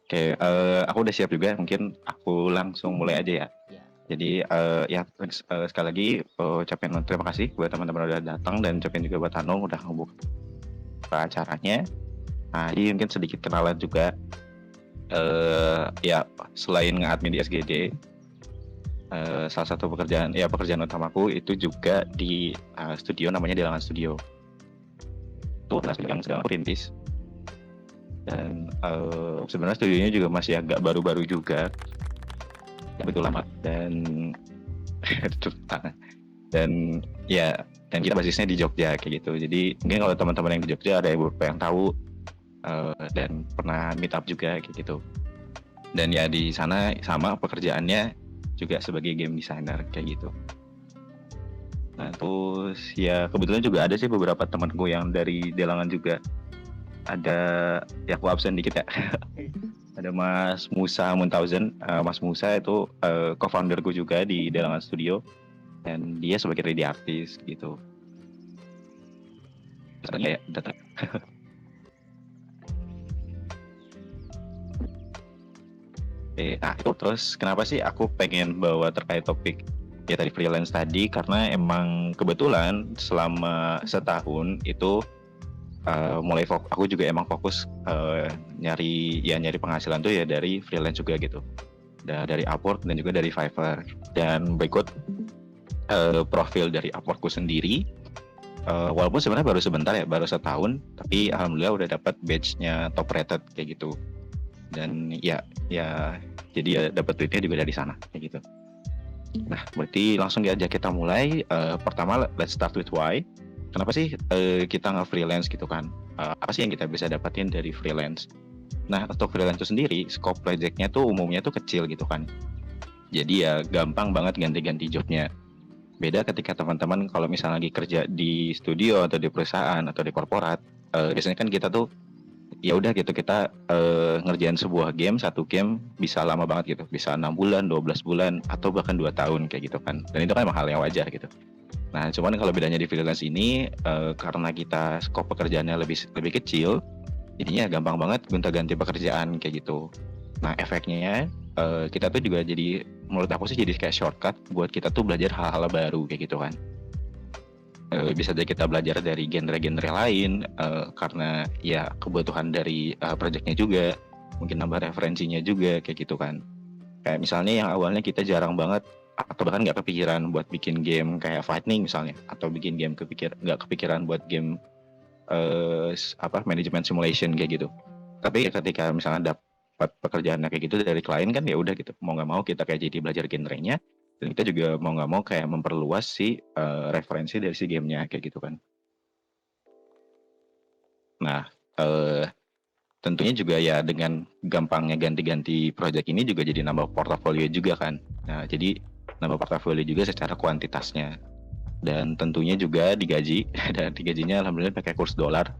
Oke, aku udah siap juga. Mungkin aku langsung mulai aja ya. Ya. Jadi ya sekali lagi ucapin terima kasih buat teman-teman udah datang dan ucapin juga buat Hanung udah ngebuka acaranya. Nah, jadi mungkin sedikit kenalan juga. Ya selain nge-admin di SGD, salah satu pekerjaan utamaku itu juga di studio namanya Delangan Studio. Itu studio yang sedang aku rintis. Dan sebenarnya studionya juga masih agak baru-baru juga, betul lama dan dan kita basisnya di Jogja kayak gitu. Jadi mungkin kalau teman-teman yang di Jogja ada beberapa yang tahu dan pernah meet up juga kayak gitu. Dan ya di sana sama pekerjaannya juga sebagai game designer kayak gitu. Nah terus ya kebetulan juga ada sih beberapa temanku yang dari Delangan juga. Ada ya aku absen dikit ya. Ada Mas Musa Muntauzan. Mas Musa itu co-founderku juga di Delangan Studio dan dia sebagai 3D artist gitu. Ya, data. Nah itu terus kenapa sih aku pengen bawa terkait topik ya tadi freelance tadi, karena emang kebetulan selama setahun itu aku juga emang fokus nyari penghasilan tuh ya dari freelance juga gitu, dari Upwork dan juga dari Fiverr. Dan berikut profil dari Upworkku sendiri, walaupun sebenarnya baru sebentar ya, baru setahun, tapi alhamdulillah udah dapat badge-nya top rated kayak gitu. Dan ya jadi ya dapat duitnya juga dari sana kayak gitu. Nah berarti langsung aja kita mulai. Pertama let's start with why. Kenapa sih kita nggak freelance gitu kan? Apa sih yang kita bisa dapatin dari freelance? Nah untuk freelance itu sendiri, scope projectnya tuh umumnya tuh kecil gitu kan. Jadi ya gampang banget ganti-ganti jobnya. Beda ketika teman-teman kalau misalnya lagi kerja di studio atau di perusahaan atau di korporat, biasanya kan kita tuh ya udah gitu, kita ngerjain satu game bisa lama banget gitu, bisa 6 bulan, 12 bulan atau bahkan 2 tahun kayak gitu kan. Dan itu kan emang hal yang wajar gitu. Nah, cuman kalau bedanya di freelance ini karena kita skop pekerjaannya lebih kecil, jadinya gampang banget gonta-ganti pekerjaan kayak gitu. Nah, efeknya kita tuh juga jadi, menurut aku sih jadi kayak shortcut buat kita tuh belajar hal-hal baru kayak gitu kan. Bisa aja kita belajar dari genre-genre lain karena ya kebutuhan dari projectnya juga, mungkin nambah referensinya juga kayak gitu kan. Kayak misalnya yang awalnya kita jarang banget atau bahkan nggak kepikiran buat bikin game kayak Fighting misalnya, atau bikin game nggak kepikiran buat game management simulation kayak gitu. Tapi ketika misalnya dapat pekerjaan kayak gitu dari klien kan, ya udah gitu, mau nggak mau kita kayak jadi belajar genrenya, dan kita juga mau nggak mau kayak memperluas si referensi dari si gamenya kayak gitu kan. Nah tentunya juga ya dengan gampangnya ganti-ganti project ini juga jadi nambah portofolio juga kan. Nah jadi nambah portofolio juga secara kuantitasnya, dan tentunya juga digaji dan digajinya alhamdulillah pakai kurs dolar.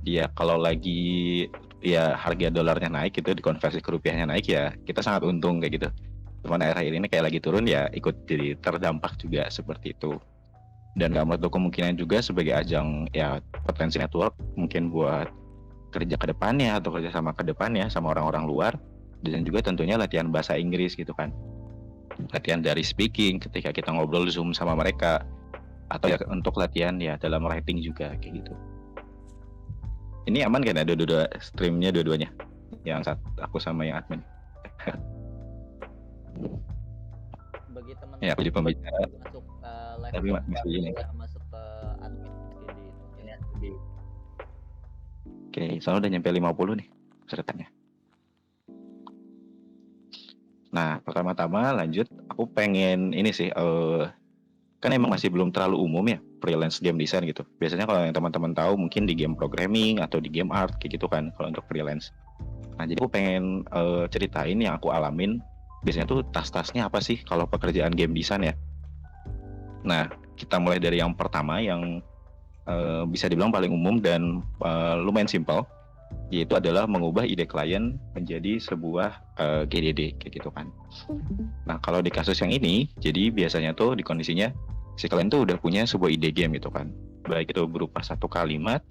Dia kalau lagi ya harga dolarnya naik itu, dikonversi ke rupiahnya naik, ya kita sangat untung kayak gitu. Cuman akhir-akhir ini kayak lagi turun, ya ikut jadi terdampak juga seperti itu. Dan gak menutup kemungkinan juga sebagai ajang ya potensi network mungkin buat kerja ke depannya atau kerja sama ke depannya sama orang-orang luar, dan juga tentunya latihan bahasa Inggris gitu kan. Latihan dari speaking ketika kita ngobrol Zoom sama mereka, atau ya untuk latihan ya dalam writing juga kayak gitu. Ini aman kan ya dua-dua streamnya, dua-duanya? Yang aku sama yang admin. Bagi teman-teman Ya aku jadi pembicara. masuk live Tapi masih ini. masuk ke admin jadi Oke, soalnya udah nyampe 50 nih pesertanya. Nah, pertama-tama lanjut, aku pengen ini sih, kan emang masih belum terlalu umum ya freelance game design gitu. Biasanya kalau yang teman-teman tahu mungkin di game programming atau di game art kayak gitu kan kalau untuk freelance. Nah, jadi aku pengen ceritain yang aku alamin. Biasanya tuh tas-tasnya apa sih kalau pekerjaan game design ya. Nah, kita mulai dari yang pertama yang bisa dibilang paling umum dan lumayan simpel, yaitu adalah mengubah ide klien menjadi sebuah GDD kayak gitu kan. Nah kalau di kasus yang ini, jadi biasanya tuh di kondisinya si klien tuh udah punya sebuah ide game gitu kan, baik itu berupa satu kalimat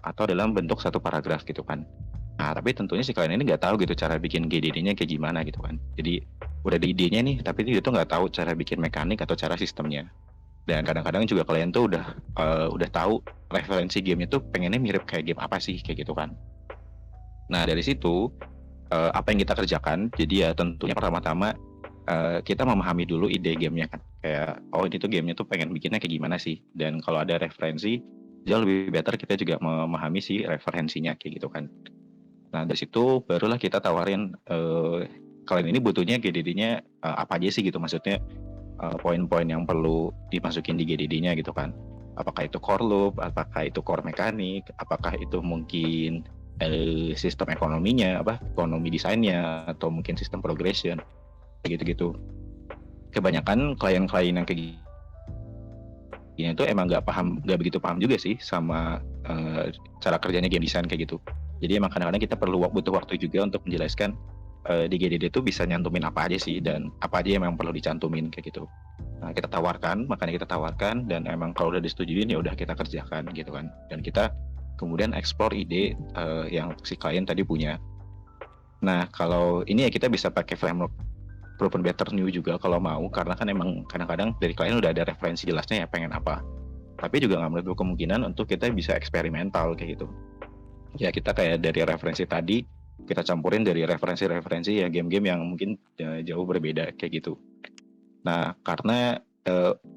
atau dalam bentuk satu paragraf gitu kan. Nah, tapi tentunya si klien ini nggak tahu gitu cara bikin GDD-nya kayak gimana gitu kan. Jadi udah ada idenya nih, tapi dia tuh nggak tahu cara bikin mekanik atau cara sistemnya. Dan kadang-kadang juga klien tuh udah tahu referensi gamenya tuh pengennya mirip kayak game apa sih kayak gitu kan. Nah dari situ apa yang kita kerjakan? Jadi ya tentunya pertama-tama kita memahami dulu ide gamenya kan. Kayak ini tuh gamenya tuh pengen bikinnya kayak gimana sih. Dan kalau ada referensi jauh lebih better kita juga memahami si referensinya kayak gitu kan. Nah dari situ barulah kita tawarin kalian ini butuhnya GDD-nya apa aja sih gitu, maksudnya poin-poin yang perlu dimasukin di GDD-nya gitu kan. Apakah itu core loop, apakah itu core mekanik, apakah itu mungkin sistem ekonominya, ekonomi desainnya, atau mungkin sistem progression, kayak gitu-gitu. Kebanyakan klien-klien yang kayak gini itu emang nggak begitu paham juga sih sama cara kerjanya game design kayak gitu. Jadi emang kadang-kadang kita butuh waktu juga untuk menjelaskan di GDD itu bisa nyantumin apa aja sih dan apa aja yang memang perlu dicantumin kayak gitu. Nah, makanya kita tawarkan dan emang kalau udah disetujuin ya udah kita kerjakan gitu kan. Dan kita kemudian explore ide yang si klien tadi punya. Nah, kalau ini ya kita bisa pakai framework Proven Better New juga kalau mau, karena kan emang kadang-kadang dari klien udah ada referensi jelasnya ya pengen apa. Tapi juga nggak menutup kemungkinan untuk kita bisa eksperimental kayak gitu. Ya kita kayak dari referensi tadi, kita campurin dari referensi-referensi ya game-game yang mungkin jauh berbeda kayak gitu. Nah, karena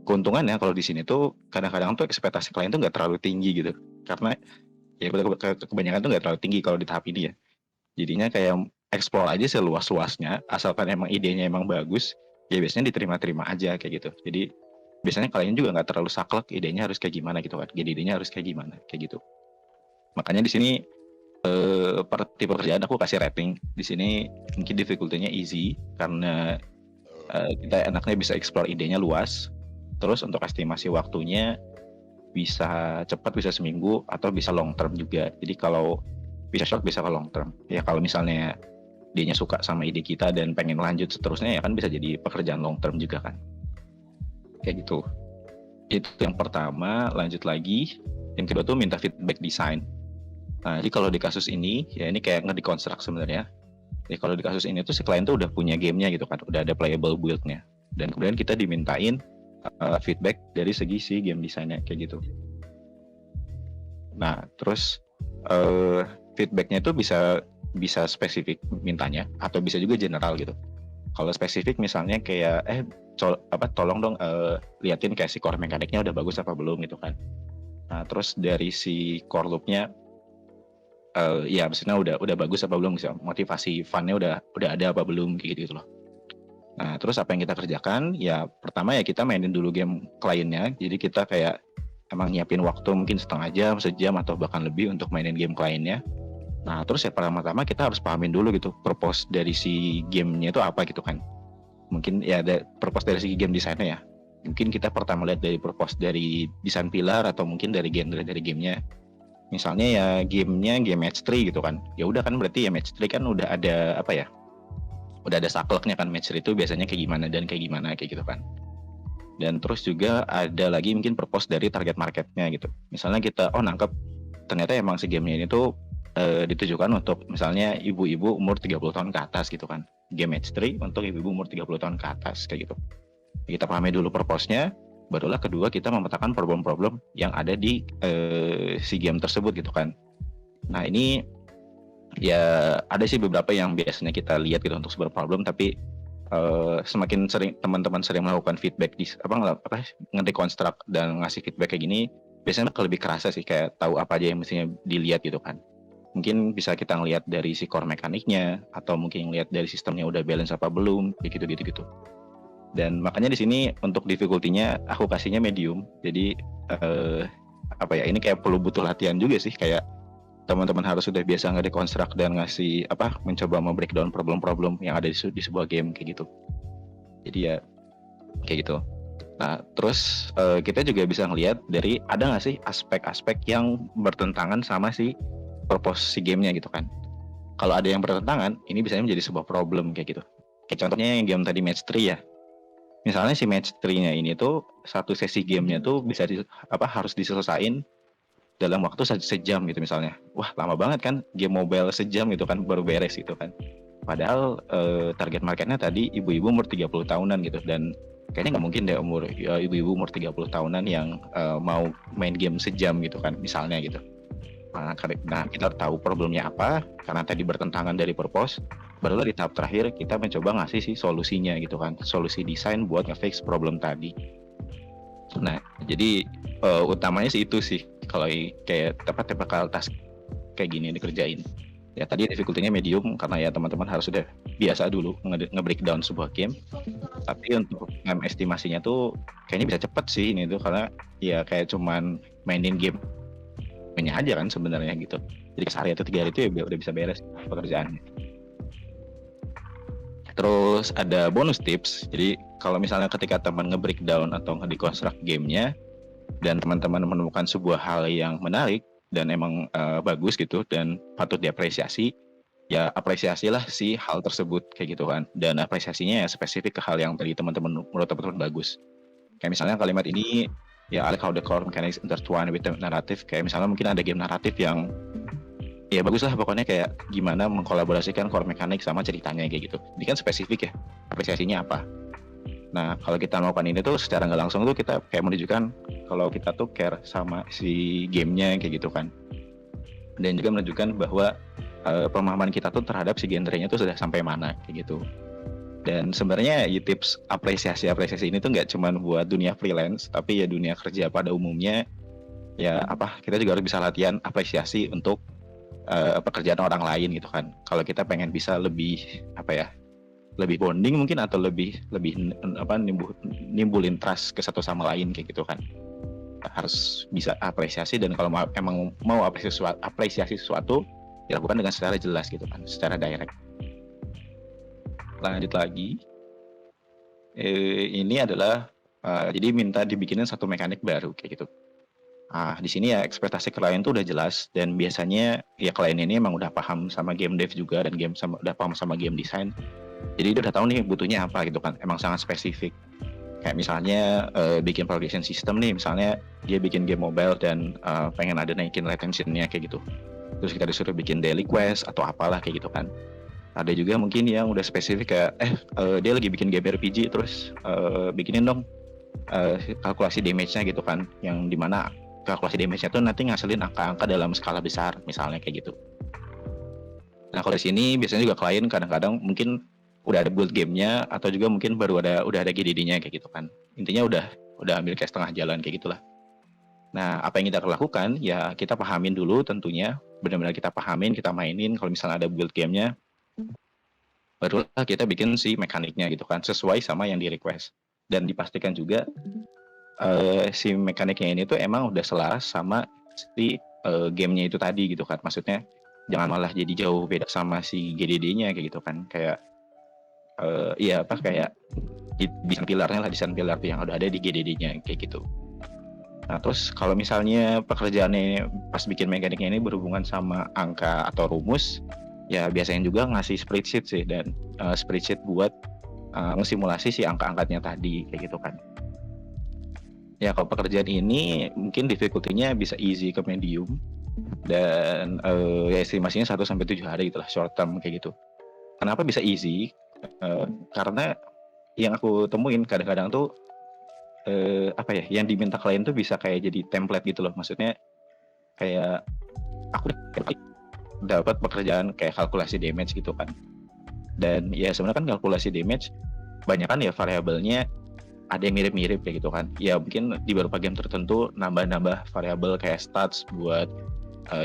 keuntungannya kalau di sini tuh kadang-kadang tuh ekspektasi klien tuh nggak terlalu tinggi gitu. Karena ya kebanyakan tuh nggak terlalu tinggi kalau di tahap ini ya. Jadinya kayak explore aja seluas-luasnya, asalkan emang idenya emang bagus, ya biasanya diterima-terima aja kayak gitu. Jadi biasanya kalian juga nggak terlalu saklek idenya harus kayak gimana gitu kan, idenya harus kayak gimana kayak gitu. Makanya di sini tipe pekerjaan aku kasih rating. Di sini mungkin difficulty-nya easy karena kita enaknya bisa explore idenya luas. Terus untuk estimasi waktunya bisa cepat, bisa seminggu atau bisa long term juga. Jadi kalau bisa short bisa ke long term. Ya kalau misalnya dianya suka sama ide kita dan pengen lanjut seterusnya ya kan bisa jadi pekerjaan long term juga kan. Kayak gitu. Itu yang pertama. Lanjut lagi. Yang kedua tuh minta feedback desain. Nah, jadi kalau di kasus ini ya ini kayak nge-deconstruct sebenarnya. Jadi kalau di kasus ini tuh si klien tuh udah punya gamenya gitu kan, udah ada playable build-nya. Dan kemudian kita dimintain feedback dari segi si game desainnya kayak gitu. Nah, terus feedbacknya itu bisa spesifik mintanya atau bisa juga general gitu. Kalau spesifik misalnya kayak tolong dong liatin kayak si core mekaniknya udah bagus apa belum gitu kan. Nah, terus dari si core loop-nya ya maksudnya udah bagus apa belum, bisa motivasi fun-nya udah ada apa belum kayak gitu loh. Nah, terus apa yang kita kerjakan? Ya pertama ya kita mainin dulu game kliennya. Jadi kita kayak emang nyiapin waktu mungkin setengah jam, sejam atau bahkan lebih untuk mainin game kliennya. Nah, terus ya pertama-tama kita harus pahamin dulu gitu purpose dari si gamenya itu apa gitu kan. Mungkin ya ada purpose dari si game desainnya ya. Mungkin kita pertama lihat dari purpose dari desain pilar atau mungkin dari genre dari gamenya. Misalnya ya gamenya game match 3 gitu kan. Ya udah kan berarti ya match 3 kan udah ada udah ada sakleknya kan, match 3 itu biasanya kayak gimana dan kayak gimana kayak gitu kan. Dan terus juga ada lagi mungkin purpose dari target marketnya gitu. Misalnya kita nangkep ternyata emang si gamenya ini tuh ditujukan untuk misalnya ibu-ibu umur 30 tahun ke atas gitu kan. Game match 3 untuk ibu-ibu umur 30 tahun ke atas kayak gitu. Kita pahami dulu purpose-nya, barulah kedua kita memetakan problem-problem yang ada di si game tersebut gitu kan. Nah ini ya ada sih beberapa yang biasanya kita lihat gitu untuk sebuah problem, tapi semakin sering teman-teman sering melakukan feedback ngedeconstruct dan ngasih feedback kayak gini, biasanya lebih kerasa sih kayak tahu apa aja yang mestinya dilihat gitu kan. Mungkin bisa kita ngelihat dari si core mekaniknya atau mungkin ngelihat dari sistemnya udah balance apa belum kayak gitu. Dan makanya di sini untuk difficulty-nya aku kasihnya medium. Jadi ini kayak perlu butuh latihan juga sih, kayak teman-teman harus sudah biasa ngedeconstruct dan ngasih mencoba membreakdown problem-problem yang ada di sebuah game kayak gitu. Jadi ya kayak gitu. Nah, terus kita juga bisa ngelihat dari ada nggak sih aspek-aspek yang bertentangan sama si purpose si gamenya gitu kan. Kalau ada yang bertentangan, ini bisa menjadi sebuah problem kayak gitu. Kayak contohnya yang game tadi match 3 ya. misalnya si match 3-nya ini tuh satu sesi gamenya tuh harus diselesain dalam waktu sejam gitu misalnya. Wah lama banget kan game mobile sejam gitu kan baru beres gitu kan. Padahal target marketnya tadi ibu-ibu umur 30 tahunan gitu, dan kayaknya nggak mungkin deh ibu-ibu umur 30 tahunan yang mau main game sejam gitu kan misalnya gitu. Nah kita tahu problemnya apa, karena tadi bertentangan dari purpose, barulah di tahap terakhir kita mencoba ngasih sih solusinya gitu kan, solusi desain buat nge-fix problem tadi. Nah jadi utamanya sih itu sih kalau kayak tempat task kayak gini dikerjain. Ya tadi difficulty-nya medium karena ya teman-teman harus sudah biasa dulu nge-breakdown sebuah game. Tapi untuk estimasinya tuh kayaknya bisa cepet sih ini tuh, karena ya kayak cuman mainin game aja kan sebenarnya gitu. Jadi sehari atau 3 hari itu ya udah bisa beres pekerjaannya. Terus ada bonus tips. Jadi kalau misalnya ketika teman nge-breakdown atau nge-deconstruct gamenya dan teman-teman menemukan sebuah hal yang menarik dan emang bagus gitu dan patut diapresiasi, ya apresiasilah si hal tersebut kayak gitu kan. Dan apresiasinya ya spesifik ke hal yang tadi teman-teman menurut teman-teman bagus. Kayak misalnya kalimat ini, ya I like how the core mechanics intertwine with the narrative. Kayak misalnya mungkin ada game naratif yang ya bagus lah pokoknya, kayak gimana mengkolaborasikan core mechanic sama ceritanya kayak gitu. Ini kan spesifik ya, apresiasinya apa. Nah kalau kita melakukan ini tuh secara nggak langsung tuh kita kayak menunjukkan kalau kita tuh care sama si gamenya kayak gitu kan. Dan juga menunjukkan bahwa pemahaman kita tuh terhadap si genrenya tuh sudah sampai mana kayak gitu. Dan sebenarnya tips apresiasi ini tuh nggak cuma buat dunia freelance, tapi ya dunia kerja pada umumnya. Ya kita juga harus bisa latihan apresiasi untuk pekerjaan orang lain gitu kan. Kalau kita pengen bisa lebih lebih bonding mungkin, atau lebih nimbulin trust ke satu sama lain kayak gitu kan. Harus bisa apresiasi, dan kalau emang mau apresiasi sesuatu dilakukan dengan secara jelas gitu kan, secara direct. Lanjut lagi, ini adalah jadi minta dibikinin satu mekanik baru kayak gitu. Di sini ya ekspektasi klien tuh udah jelas, dan biasanya ya klien ini emang udah paham sama game dev juga, dan udah paham sama game design. Jadi dia udah tahu nih butuhnya apa gitu kan, emang sangat spesifik. Kayak misalnya bikin progression system nih, misalnya dia bikin game mobile dan pengen ada naikin retention-nya kayak gitu. Terus kita disuruh bikin daily quest atau apalah kayak gitu kan. Ada juga mungkin yang udah spesifik kayak dia lagi bikin game RPG, terus bikinin dong kalkulasi damage-nya gitu kan, yang dimana kalkulasi damage-nya tuh nanti ngasilin angka-angka dalam skala besar misalnya kayak gitu. Nah kalau di sini biasanya juga klien kadang-kadang mungkin udah ada build gamenya, atau juga mungkin udah ada GDD-nya kayak gitu kan. Intinya udah ambil kayak setengah jalan kayak gitulah. Nah apa yang kita lakukan ya kita pahamin dulu tentunya, benar-benar kita pahamin, kita mainin. Kalau misalnya ada build gamenya, barulah kita bikin si mekaniknya gitu kan, sesuai sama yang di request. Dan dipastikan juga si mekaniknya ini tuh emang udah selaras sama si gamenya itu tadi gitu kan. Maksudnya jangan malah jadi jauh beda sama si GDD-nya kayak gitu kan. Kayak kayak desain pilarnya lah, desain pilar yang udah ada di GDD-nya kayak gitu. Nah terus kalau misalnya pekerjaannya pas bikin mekaniknya ini berhubungan sama angka atau rumus, ya biasanya juga ngasih spreadsheet sih, dan spreadsheet buat ngesimulasi si angka-angkatnya tadi kayak gitu kan. Ya kalau pekerjaan ini mungkin difficulty-nya bisa easy ke medium, dan ya estimasinya 1-7 hari itulah, short term kayak gitu. Kenapa bisa easy? Karena yang aku temuin kadang-kadang tuh yang diminta klien tuh bisa kayak jadi template gitu loh. Maksudnya kayak aku dapat pekerjaan kayak kalkulasi damage gitu kan. Dan ya sebenarnya kan kalkulasi damage banyak kan ya variabelnya, ada yang mirip-mirip kayak gitu kan. Ya mungkin di beberapa game tertentu nambah-nambah variabel kayak stats buat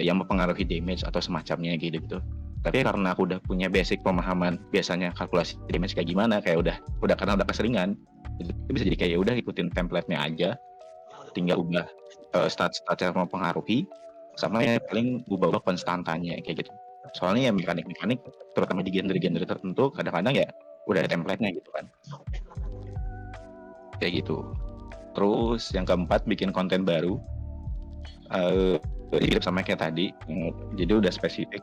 yang mempengaruhi damage atau semacamnya gitu. Tapi karena aku udah punya basic pemahaman biasanya kalkulasi damage kayak gimana, kayak udah karena udah keseringan, itu bisa jadi kayak udah ikutin template-nya aja, tinggal ubah stats-stats yang mempengaruhi, sama ya paling ubah konstantanya kayak gitu. Soalnya ya mekanik-mekanik terutama di genre-genre tertentu kadang-kadang ya udah ada template-nya gitu kan. Kayak gitu. Terus yang keempat, bikin konten baru. Mirip sama kayak tadi, jadi udah spesifik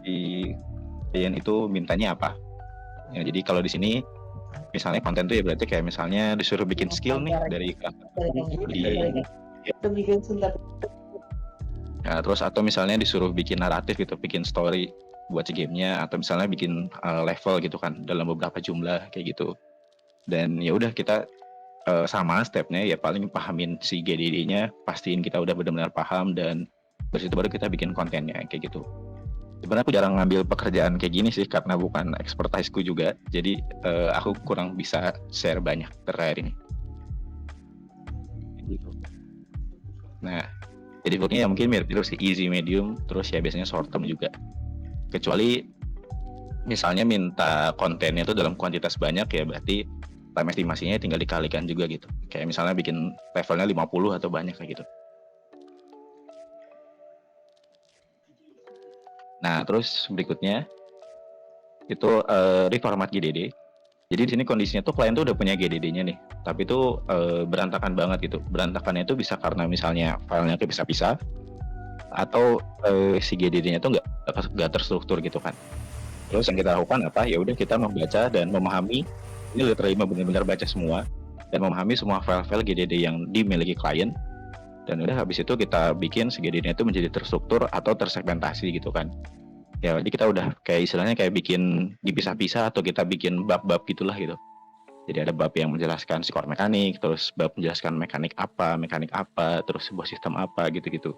di klien itu mintanya apa. Ya, jadi kalau di sini Misalnya konten tuh ya berarti kayak misalnya disuruh bikin skill nih dari di ya, terus atau misalnya disuruh bikin naratif gitu, bikin story buat si gamenya atau misalnya bikin level gitu kan dalam beberapa jumlah kayak gitu. Dan ya udah kita sama stepnya ya paling pahamin si GDD-nya, pastiin kita udah benar-benar paham dan dari situ baru kita bikin kontennya kayak gitu. Sebenarnya aku jarang ngambil pekerjaan kayak gini sih karena bukan expertise-ku juga. Jadi aku kurang bisa share banyak terkait ini. Gitu. Nah, jadi ya mungkin mirip sih easy, medium, terus ya biasanya short term juga. Kecuali misalnya minta kontennya itu dalam kuantitas banyak ya berarti time estimasinya tinggal dikalikan juga gitu. Kayak misalnya bikin levelnya 50 atau banyak kayak gitu. Nah, terus berikutnya itu reformat GDD. Jadi di sini kondisinya tuh klien tuh udah punya GDD-nya nih, tapi tuh berantakan banget gitu. Berantakannya itu bisa karena misalnya filenya kepisah-pisah atau si GDD-nya tuh nggak terstruktur gitu kan. Terus yang kita lakukan apa? Ya udah kita membaca dan memahami, ini literally benar-benar baca semua dan memahami semua file-file GDD yang dimiliki klien. Dan udah habis itu kita bikin si GDD-nya itu menjadi terstruktur atau tersegmentasi gitu kan. Ya jadi kita udah kayak istilahnya kayak bikin dipisah-pisah atau kita bikin bab-bab gitulah gitu. Jadi ada bab yang menjelaskan core mekanik, terus bab menjelaskan mekanik apa, terus sebuah sistem apa gitu-gitu.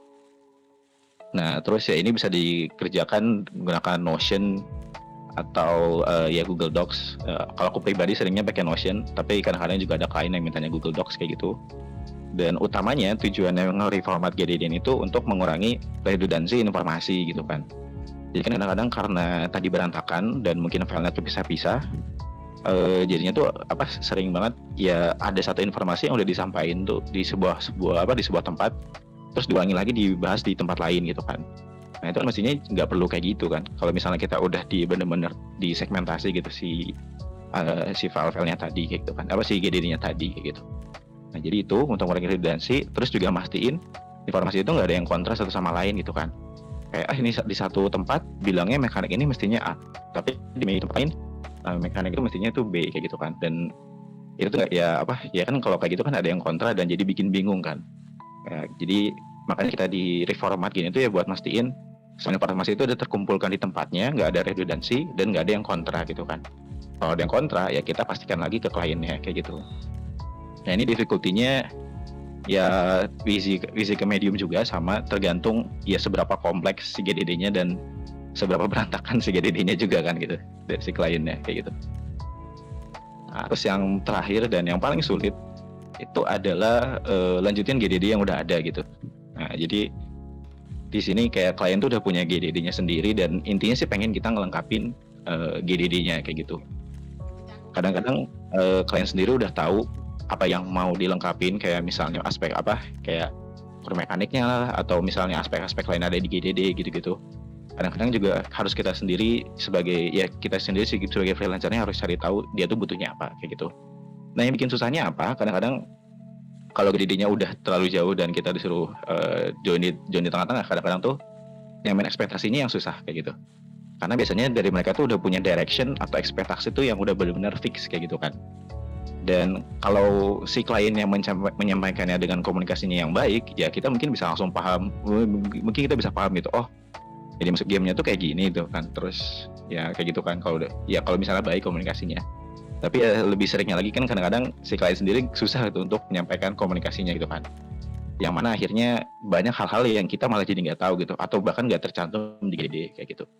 Nah terus ya ini bisa dikerjakan menggunakan Notion atau ya Google Docs. Kalau aku pribadi seringnya pakai Notion, tapi kadang-kadang juga ada klien yang mintanya Google Docs kayak gitu. Dan utamanya tujuannya nge-reformat GDD itu untuk mengurangi redundansi informasi gitu kan. Jadi kan kadang-kadang karena tadi berantakan dan mungkin filenya kepisah-pisah, jadinya tuh apa sering banget ya ada satu informasi yang udah disampaikan tuh di sebuah tempat, terus diulangi lagi dibahas di tempat lain gitu kan. Nah itu kan mestinya nggak perlu kayak gitu kan. Kalau misalnya kita udah bener-bener disegmentasi gitu si file-filenya tadi kayak gitu kan, apa si GDD-nya tadi kayak gitu. Nah jadi itu untuk mengurangi redundansi, terus juga mastiin informasi itu nggak ada yang kontras satu sama lain gitu kan. Kayak ini di satu tempat bilangnya mekanik ini mestinya A, tapi di tempat lain mekanik itu mestinya itu B kayak gitu kan. Dan itu tuh ya apa ya kan kalau kayak gitu kan ada yang kontra dan jadi bikin bingung kan. Ya, jadi makanya kita di reformat gini itu ya buat mastiin semua informasi itu udah terkumpulkan di tempatnya, nggak ada redundansi dan nggak ada yang kontra gitu kan. Kalau ada yang kontra ya kita pastikan lagi ke kliennya kayak gitu. Nah ini difficulty-nya ya visi ke medium juga sama tergantung ya seberapa kompleks si GDD-nya dan seberapa berantakan si GDD-nya juga kan gitu dari si kliennya kayak gitu. Nah, terus yang terakhir dan yang paling sulit itu adalah lanjutin GDD yang udah ada gitu. Nah jadi di sini kayak klien tuh udah punya GDD-nya sendiri dan intinya sih pengen kita ngelengkapin GDD-nya kayak gitu. Kadang-kadang klien sendiri udah tahu apa yang mau dilengkapin kayak misalnya aspek apa kayak core mekaniknya lah atau misalnya aspek-aspek lain ada di GDD gitu-gitu. Kadang-kadang juga harus kita sendiri sebagai sebagai freelancernya harus cari tahu dia tuh butuhnya apa kayak gitu. Nah yang bikin susahnya apa? Kadang-kadang kalau GDD-nya udah terlalu jauh dan kita disuruh join di tengah-tengah, kadang-kadang tuh yang main ekspektasinya yang susah kayak gitu. Karena biasanya dari mereka tuh udah punya direction atau ekspektasi tuh yang udah benar-benar fix kayak gitu kan. Dan kalau si klien yang menyampaikannya dengan komunikasinya yang baik, ya kita mungkin bisa langsung paham, mungkin kita bisa paham gitu, oh jadi masuk gamenya tuh kayak gini tuh kan, terus ya kayak gitu kan kalau misalnya baik komunikasinya. Tapi ya lebih seringnya lagi kan kadang-kadang si klien sendiri susah gitu untuk menyampaikan komunikasinya gitu kan. Yang mana akhirnya banyak hal-hal yang kita malah jadi nggak tahu gitu, atau bahkan nggak tercantum di GD kayak gitu.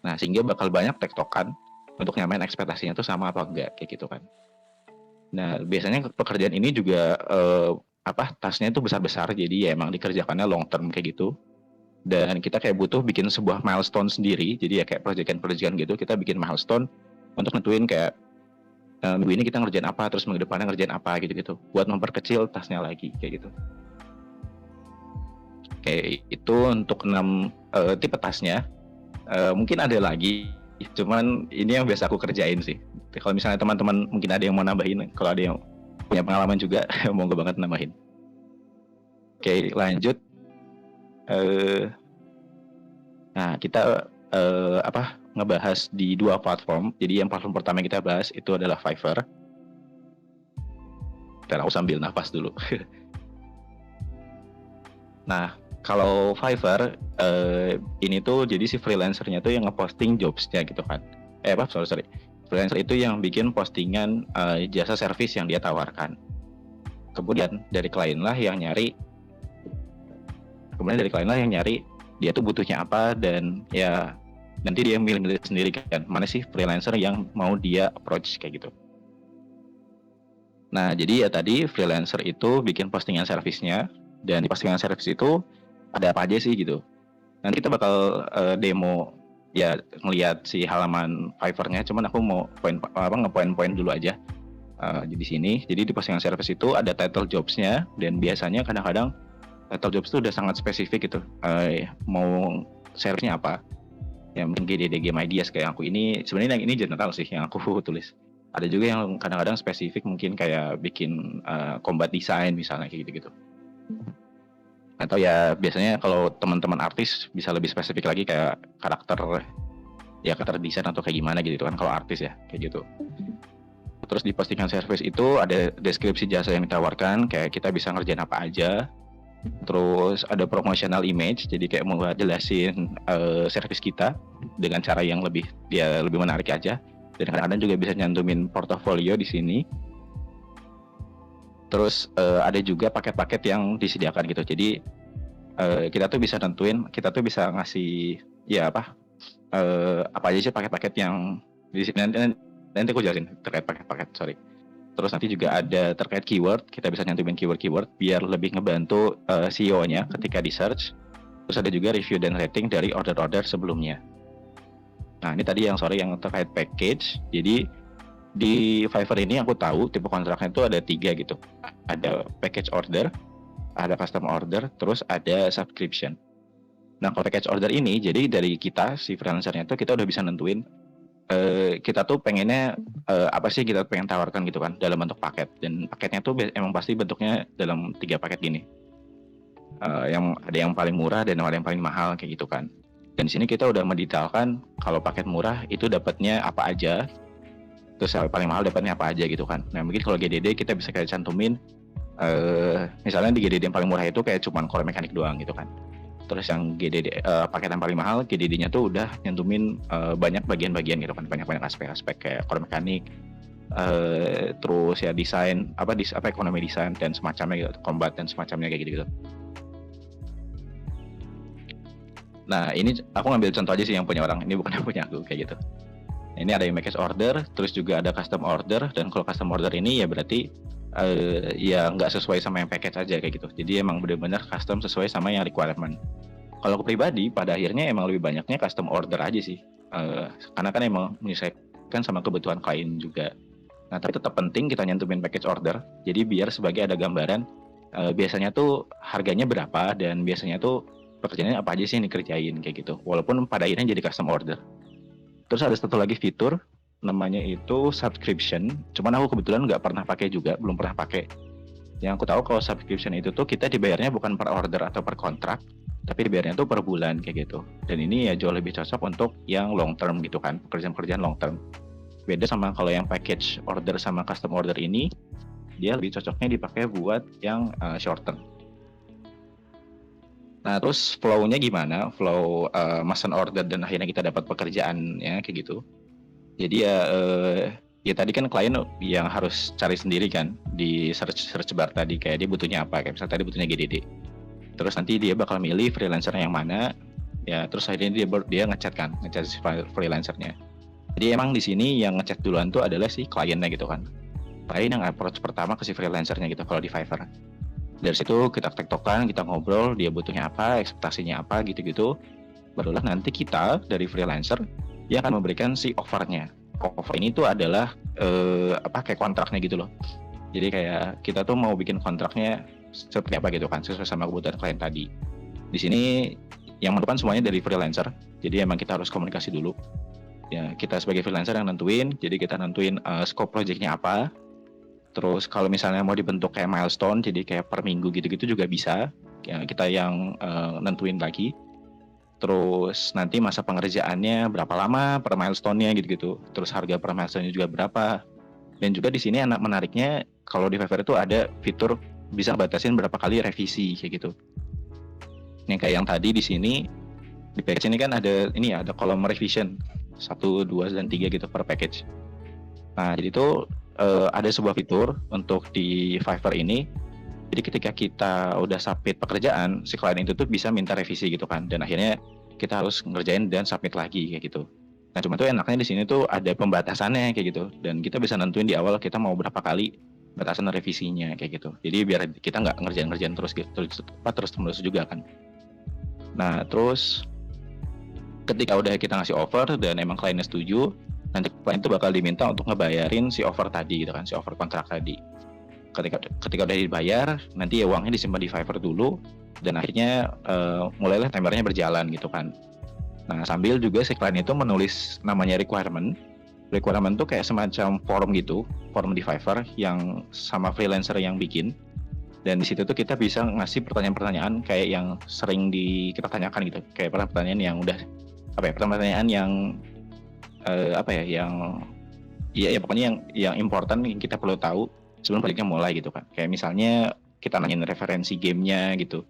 Nah sehingga bakal banyak tektokan untuk nyamain ekspektasinya tuh sama apa enggak kayak gitu kan. Nah, biasanya pekerjaan ini juga tasnya itu besar-besar, jadi ya emang dikerjakannya long term kayak gitu. Dan kita kayak butuh bikin sebuah milestone sendiri, jadi ya kayak proyekan gitu, kita bikin milestone untuk nentuin kayak minggu ini kita ngerjain apa, terus minggu depannya ngerjain apa gitu-gitu, buat memperkecil tasnya lagi kayak gitu. Kayak itu untuk 6 tipe tasnya. Mungkin ada lagi, cuman ini yang biasa aku kerjain sih. Kalau misalnya teman-teman mungkin ada yang mau nambahin, kalau ada yang punya pengalaman juga, monggo banget nambahin. Oke, lanjut. Nah, kita ngebahas di 2 platform. Jadi yang platform pertama yang kita bahas itu adalah Fiverr. Dan aku sambil nafas dulu. Nah, kalau Fiverr ini tuh jadi si freelancernya tuh yang ngeposting jobsnya gitu kan. Sorry. Freelancer itu yang bikin postingan jasa servis yang dia tawarkan. Kemudian dari klien lah yang nyari. Dia tuh butuhnya apa, dan ya nanti dia milih-milih sendiri kan mana sih freelancer yang mau dia approach kayak gitu. Nah, jadi ya tadi freelancer itu bikin postingan servisnya, dan di postingan servis itu ada apa aja sih gitu. Nanti kita bakal demo ya, ngelihat si halaman Fiverr-nya, cuman aku mau ngepoin-poin dulu aja di sini. Jadi di postingan servis itu ada title jobs-nya, dan biasanya kadang-kadang title jobs itu udah sangat spesifik gitu. Mau servisnya apa? Ya mungkin GDD Game Ideas kayak aku ini, sebenarnya yang ini general sih yang aku tulis. Ada juga yang kadang-kadang spesifik, mungkin kayak bikin combat design misalnya kayak gitu-gitu. Atau ya biasanya kalau teman-teman artis bisa lebih spesifik lagi kayak karakter desain atau kayak gimana gitu kan kalau artis ya kayak gitu. Terus di postingan service itu ada deskripsi jasa yang ditawarkan, kayak kita bisa ngerjain apa aja. Terus ada promotional image, jadi kayak mau jelasin service kita dengan cara yang lebih menarik aja. Dan kadang-kadang juga bisa nyantumin portofolio di sini. Terus ada juga paket-paket yang disediakan gitu. Jadi kita tuh bisa ngasih ya apa aja sih paket-paket yang di sini. Nanti aku jelasin terkait paket-paket, sorry. Terus nanti juga ada terkait keyword, kita bisa nyantumin keyword biar lebih ngebantu SEO-nya ketika di search. Terus ada juga review dan rating dari order-order sebelumnya. Nah, ini tadi yang terkait package. Jadi di Fiverr ini aku tahu tipe kontraknya itu ada 3 gitu. Ada package order, ada custom order, terus ada subscription. Nah, kalau package order ini, jadi dari kita si freelancernya itu kita udah bisa nentuin kita tuh pengennya apa sih kita pengen tawarkan gitu kan dalam bentuk paket. Dan paketnya tuh emang pasti bentuknya dalam 3 paket gini. Yang ada yang paling murah dan ada yang paling mahal kayak gitu kan. Dan di sini kita udah mendetailkan kalau paket murah itu dapatnya apa aja, terus paling mahal dapatnya apa aja gitu kan. Nah, mungkin kalau GDD kita bisa kayak cantumin misalnya di GDD yang paling murah itu kayak cuman core mekanik doang gitu kan. Terus yang GDD paket yang paling mahal, GDD-nya tuh udah nyantumin banyak bagian-bagian gitu kan, banyak aspek-aspek kayak core mekanik, terus ya desain, ekonomi desain dan semacamnya gitu, combat dan semacamnya kayak gitu. Nah, ini aku ngambil contoh aja sih yang punya orang, ini bukan yang punya aku kayak gitu. Ini ada yang package order, terus juga ada custom order, dan kalau custom order ini ya berarti ya nggak sesuai sama yang package aja kayak gitu. Jadi emang benar-benar custom sesuai sama yang requirement. Kalau aku pribadi pada akhirnya emang lebih banyaknya custom order aja sih, karena kan emang menyesuaikan sama kebutuhan klien juga. Nah, tapi tetap penting kita nyantumin package order, jadi biar sebagai ada gambaran biasanya tuh harganya berapa dan biasanya tuh pekerjaannya apa aja sih yang dikerjain kayak gitu. Walaupun pada akhirnya jadi custom order. Terus ada satu lagi fitur namanya itu subscription. Cuman aku kebetulan nggak pernah pakai juga, belum pernah pakai. Yang aku tahu kalau subscription itu tuh kita dibayarnya bukan per order atau per kontrak, tapi dibayarnya tuh per bulan kayak gitu. Dan ini ya jauh lebih cocok untuk yang long term gitu kan, pekerjaan-pekerjaan long term. Beda sama kalau yang package order sama custom order ini, dia lebih cocoknya dipakai buat yang short term. Nah, terus flow-nya gimana? Flow mesen order dan akhirnya kita dapat pekerjaannya kayak gitu. Jadi ya tadi kan klien yang harus cari sendiri kan di search bar tadi, kayak dia butuhnya apa, kayak misalnya tadi butuhnya GDD. Terus nanti dia bakal milih freelancer yang mana, ya terus akhirnya dia ngechat si freelancernya. Jadi emang di sini yang ngechat duluan tuh adalah si kliennya gitu kan. Klien yang approach pertama ke si freelancernya gitu kalau di Fiverr. Dari situ kita tektokan, kita ngobrol, dia butuhnya apa, ekspektasinya apa gitu-gitu. Barulah nanti kita dari freelancer dia akan memberikan si offernya. Offer ini tuh adalah kayak kontraknya gitu loh. Jadi kayak kita tuh mau bikin kontraknya seperti apa gitu kan, sesuai sama kebutuhan klien tadi. Di sini yang menentukan semuanya dari freelancer. Jadi emang kita harus komunikasi dulu. Ya, kita sebagai freelancer yang nentuin. Jadi kita nentuin scope projectnya apa. Terus kalau misalnya mau dibentuk kayak milestone, jadi kayak per minggu gitu-gitu juga bisa. Ya, kita yang nentuin lagi. Terus nanti masa pengerjaannya berapa lama per milestone-nya gitu-gitu. Terus harga per milestone-nya juga berapa. Dan juga di sini anak menariknya kalau di Fiverr itu ada fitur bisa batasin berapa kali revisi kayak gitu. Yang kayak yang tadi di sini di package ini kan ada ini ya, ada kolom revision 1, 2, dan 3 gitu per package. Nah, jadi itu ada sebuah fitur untuk di Fiverr ini. Jadi ketika kita udah submit pekerjaan, si klien itu tuh bisa minta revisi gitu kan. Dan akhirnya kita harus ngerjain dan submit lagi kayak gitu. Nah, cuma tuh enaknya di sini tuh ada pembatasannya kayak gitu. Dan kita bisa nentuin di awal kita mau berapa kali batasan revisinya kayak gitu. Jadi biar kita nggak ngerjain terus gitu, terus juga kan. Nah, terus ketika udah kita ngasih offer dan emang kliennya setuju, nanti klien itu bakal diminta untuk ngebayarin si offer tadi gitu kan, si offer kontrak tadi. Ketika udah dibayar, nanti ya uangnya disimpan di Fiverr dulu, dan akhirnya mulailah timernya berjalan gitu kan. Nah, sambil juga si klien itu menulis namanya requirement. Requirement tuh kayak semacam form gitu, form di Fiverr yang sama freelancer yang bikin. Dan di situ tuh kita bisa ngasih pertanyaan-pertanyaan kayak yang sering kita tanyakan gitu, kayak pertanyaan yang udah pertanyaan yang yang pokoknya yang important yang kita perlu tahu sebelum proyeknya mulai gitu kan. Kayak misalnya kita nanyain referensi gamenya gitu,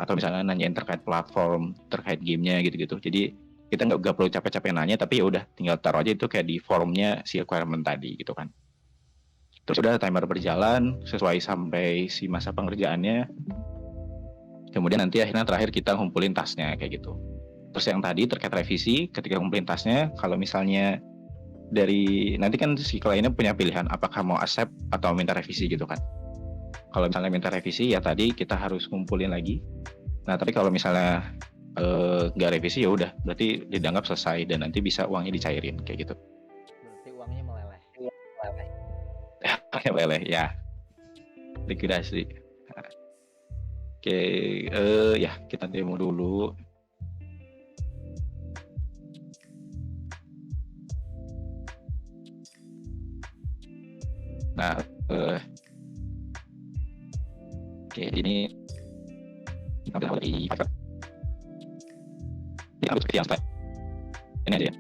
atau misalnya nanyain terkait platform, terkait gamenya gitu-gitu. Jadi kita nggak perlu capek-capek nanya, tapi ya udah tinggal taruh aja itu kayak di formnya si requirement tadi gitu kan. Terus udah timer berjalan sesuai sampai si masa pengerjaannya. Kemudian nanti akhirnya terakhir kita ngumpulin tasnya kayak gitu. Terus yang tadi terkait revisi, ketika ngumpulin tasnya, kalau misalnya dari nanti kan si kliennya punya pilihan apakah mau accept atau minta revisi gitu kan. Kalau misalnya minta revisi ya tadi kita harus ngumpulin lagi. Nah, tapi kalau misalnya nggak revisi ya udah berarti dianggap selesai dan nanti bisa uangnya dicairin kayak gitu. Berarti uangnya meleleh. Meleleh ya, likuidasi. Oke, ya kita demo dulu. Nah, oke, ini ambil dari Fiverr. Ini ambil seperti yang slide. Ini aja ya.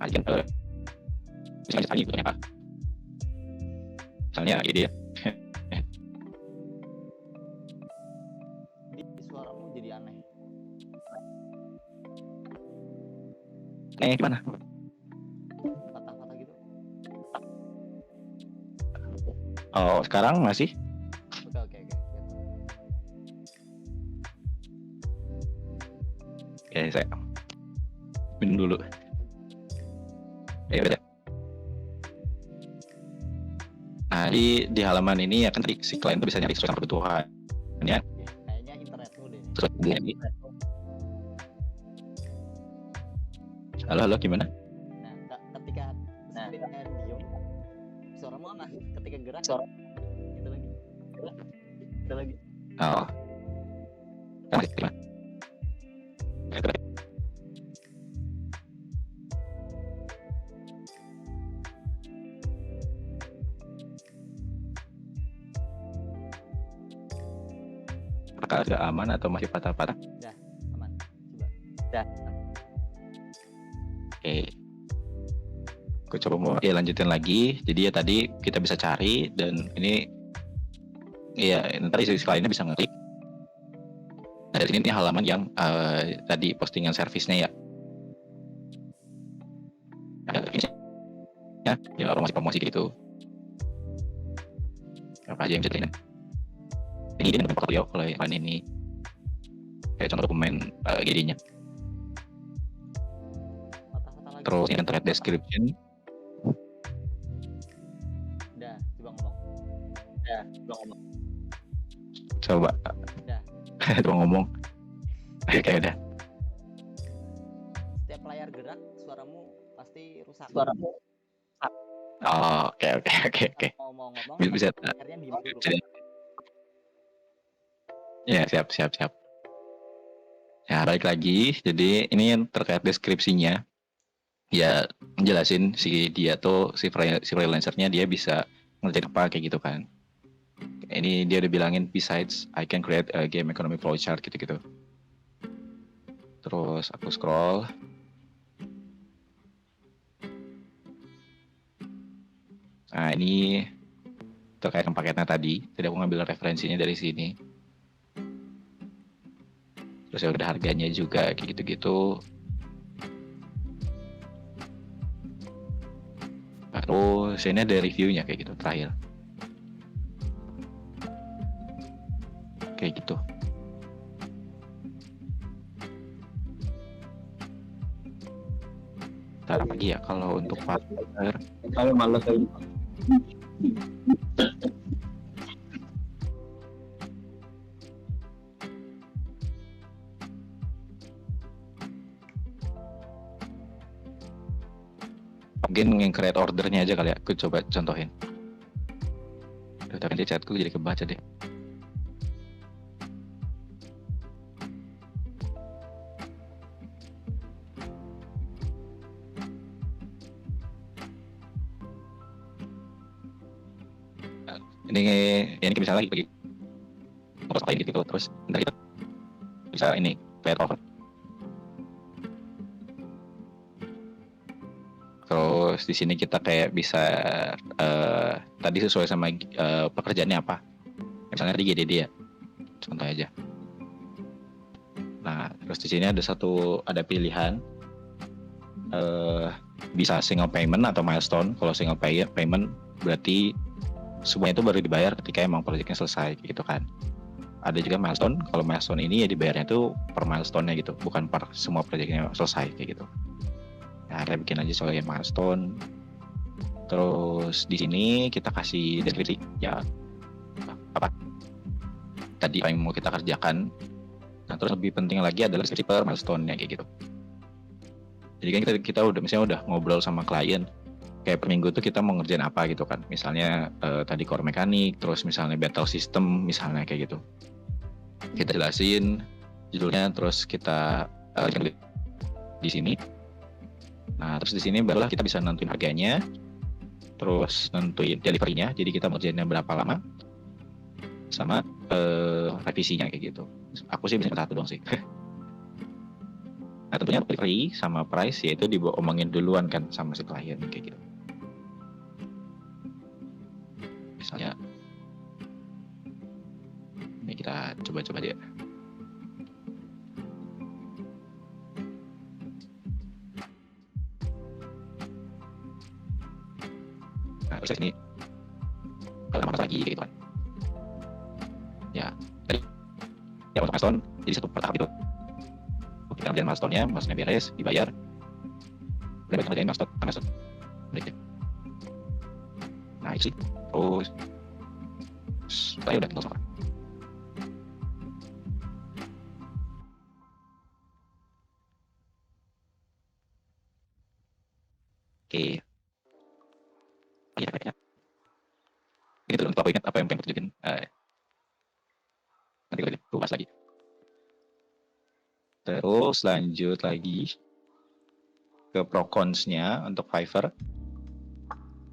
Nah, kan misalnya tadi butuhnya apa? Misalnya ide ya. Di suaramu jadi aneh. Gimana? Patah-patah gitu. Oh, sekarang masih? Oke. Oke, saya minum dulu. Ya udah. Nah, di halaman ini ya kan tadi si klien tuh bisa nyari sesuai sama kebutuhan ya. Kayaknya internetmu deh. Terus ini. Halo, gimana? Nah, ketika screen-nya diem, suaramu aneh. Ketika gerak, gitu lagi. Oh. Masih gimana? Apakah sudah aman atau masih patah-patah? Dah, aman. Coba. Dah. Oke. Aku coba mau lanjutin lagi. Jadi ya tadi kita bisa cari dan ini ya nanti si kliennya bisa ngeklik. Nah, dari sini halaman yang tadi postingan servisnya ya. Ada ya promosi gitu. Apa aja yang bisa dilihat. Ini dia dengan portfolio kalau yang ini kayak contoh dokumen GD-nya. Patah-patah lagi. Terus ini terkait description. Dah, coba ngomong. Coba. Dah. Coba ngomong. Oke, udah. Setiap layar gerak, suaramu pasti rusak. Oh, oke. Ngomong, Bisa. akhirnya diem dulu. Ya, siap. Ya, balik lagi. Jadi ini yang terkait deskripsinya. Ya, menjelasin si freelancernya dia bisa ngerjain apa kayak gitu kan. Ini dia udah bilangin besides I can create a game economy flowchart gitu. Terus aku scroll. Nah ini terkait dengan paketnya tadi aku ngambil referensinya dari sini. Terus ya udah harganya juga kayak gitu-gitu. Terus ini ada reviewnya kayak gitu terakhir. Kayak gitu. Ntar lagi ya kalau untuk partner. Kalau malas lagi. Mungkin yang create ordernya aja kali ya, aku coba contohin. Tapi nanti chatku jadi kebaca deh. Ini bisa lagi bagi terus lain gitu, terus ntar kita bisa ini create order. Terus di sini kita kayak bisa tadi sesuai sama pekerjaannya apa. Misalnya di GDD ya, contoh aja. Nah, terus di sini ada pilihan bisa single payment atau milestone. Kalau single payment berarti semuanya itu baru dibayar ketika emang proyeknya selesai gitu kan. Ada juga milestone. Kalau milestone ini ya dibayarnya itu per milestone-nya gitu, bukan per semua proyeknya selesai kayak gitu. Nah, kita bikin aja soalnya milestone. Terus di sini kita kasih deskripsi ya apa tadi yang mau kita kerjakan. Nah, terus lebih penting lagi adalah deskripsi per milestone-nya kayak gitu. Jadi kan kita udah ngobrol sama klien kayak per minggu tuh kita mau ngerjain apa gitu kan. Misalnya tadi core mekanik, terus misalnya battle system misalnya kayak gitu. Kita jelasin judulnya, terus kita di sini. Nah, terus di sini barulah kita bisa nentuin harganya, terus nentuin delivery-nya. Jadi kita ngerjainnya berapa lama, sama revisinya kayak gitu. Aku sih bisa satu dong sih. Nah, tentunya delivery sama price yaitu diomongin duluan kan sama si klien kayak gitu. Misalnya, ini kita coba dia. Nah, terus ini kalau lama lagi gitu kan. Ya, tadi ya untuk milestone jadi satu per tahap itu. Kita kerjain milestone-nya beres, dibayar. Udah kita kerjain milestone. Nah, itu sih. Terus saya udah tinggal sama. Oke. Ya. Gitu untuk aku ingat apa yang pengen tunjukin. Nanti aku bahas lagi. Terus lanjut lagi ke pro cons-nya untuk Fiverr.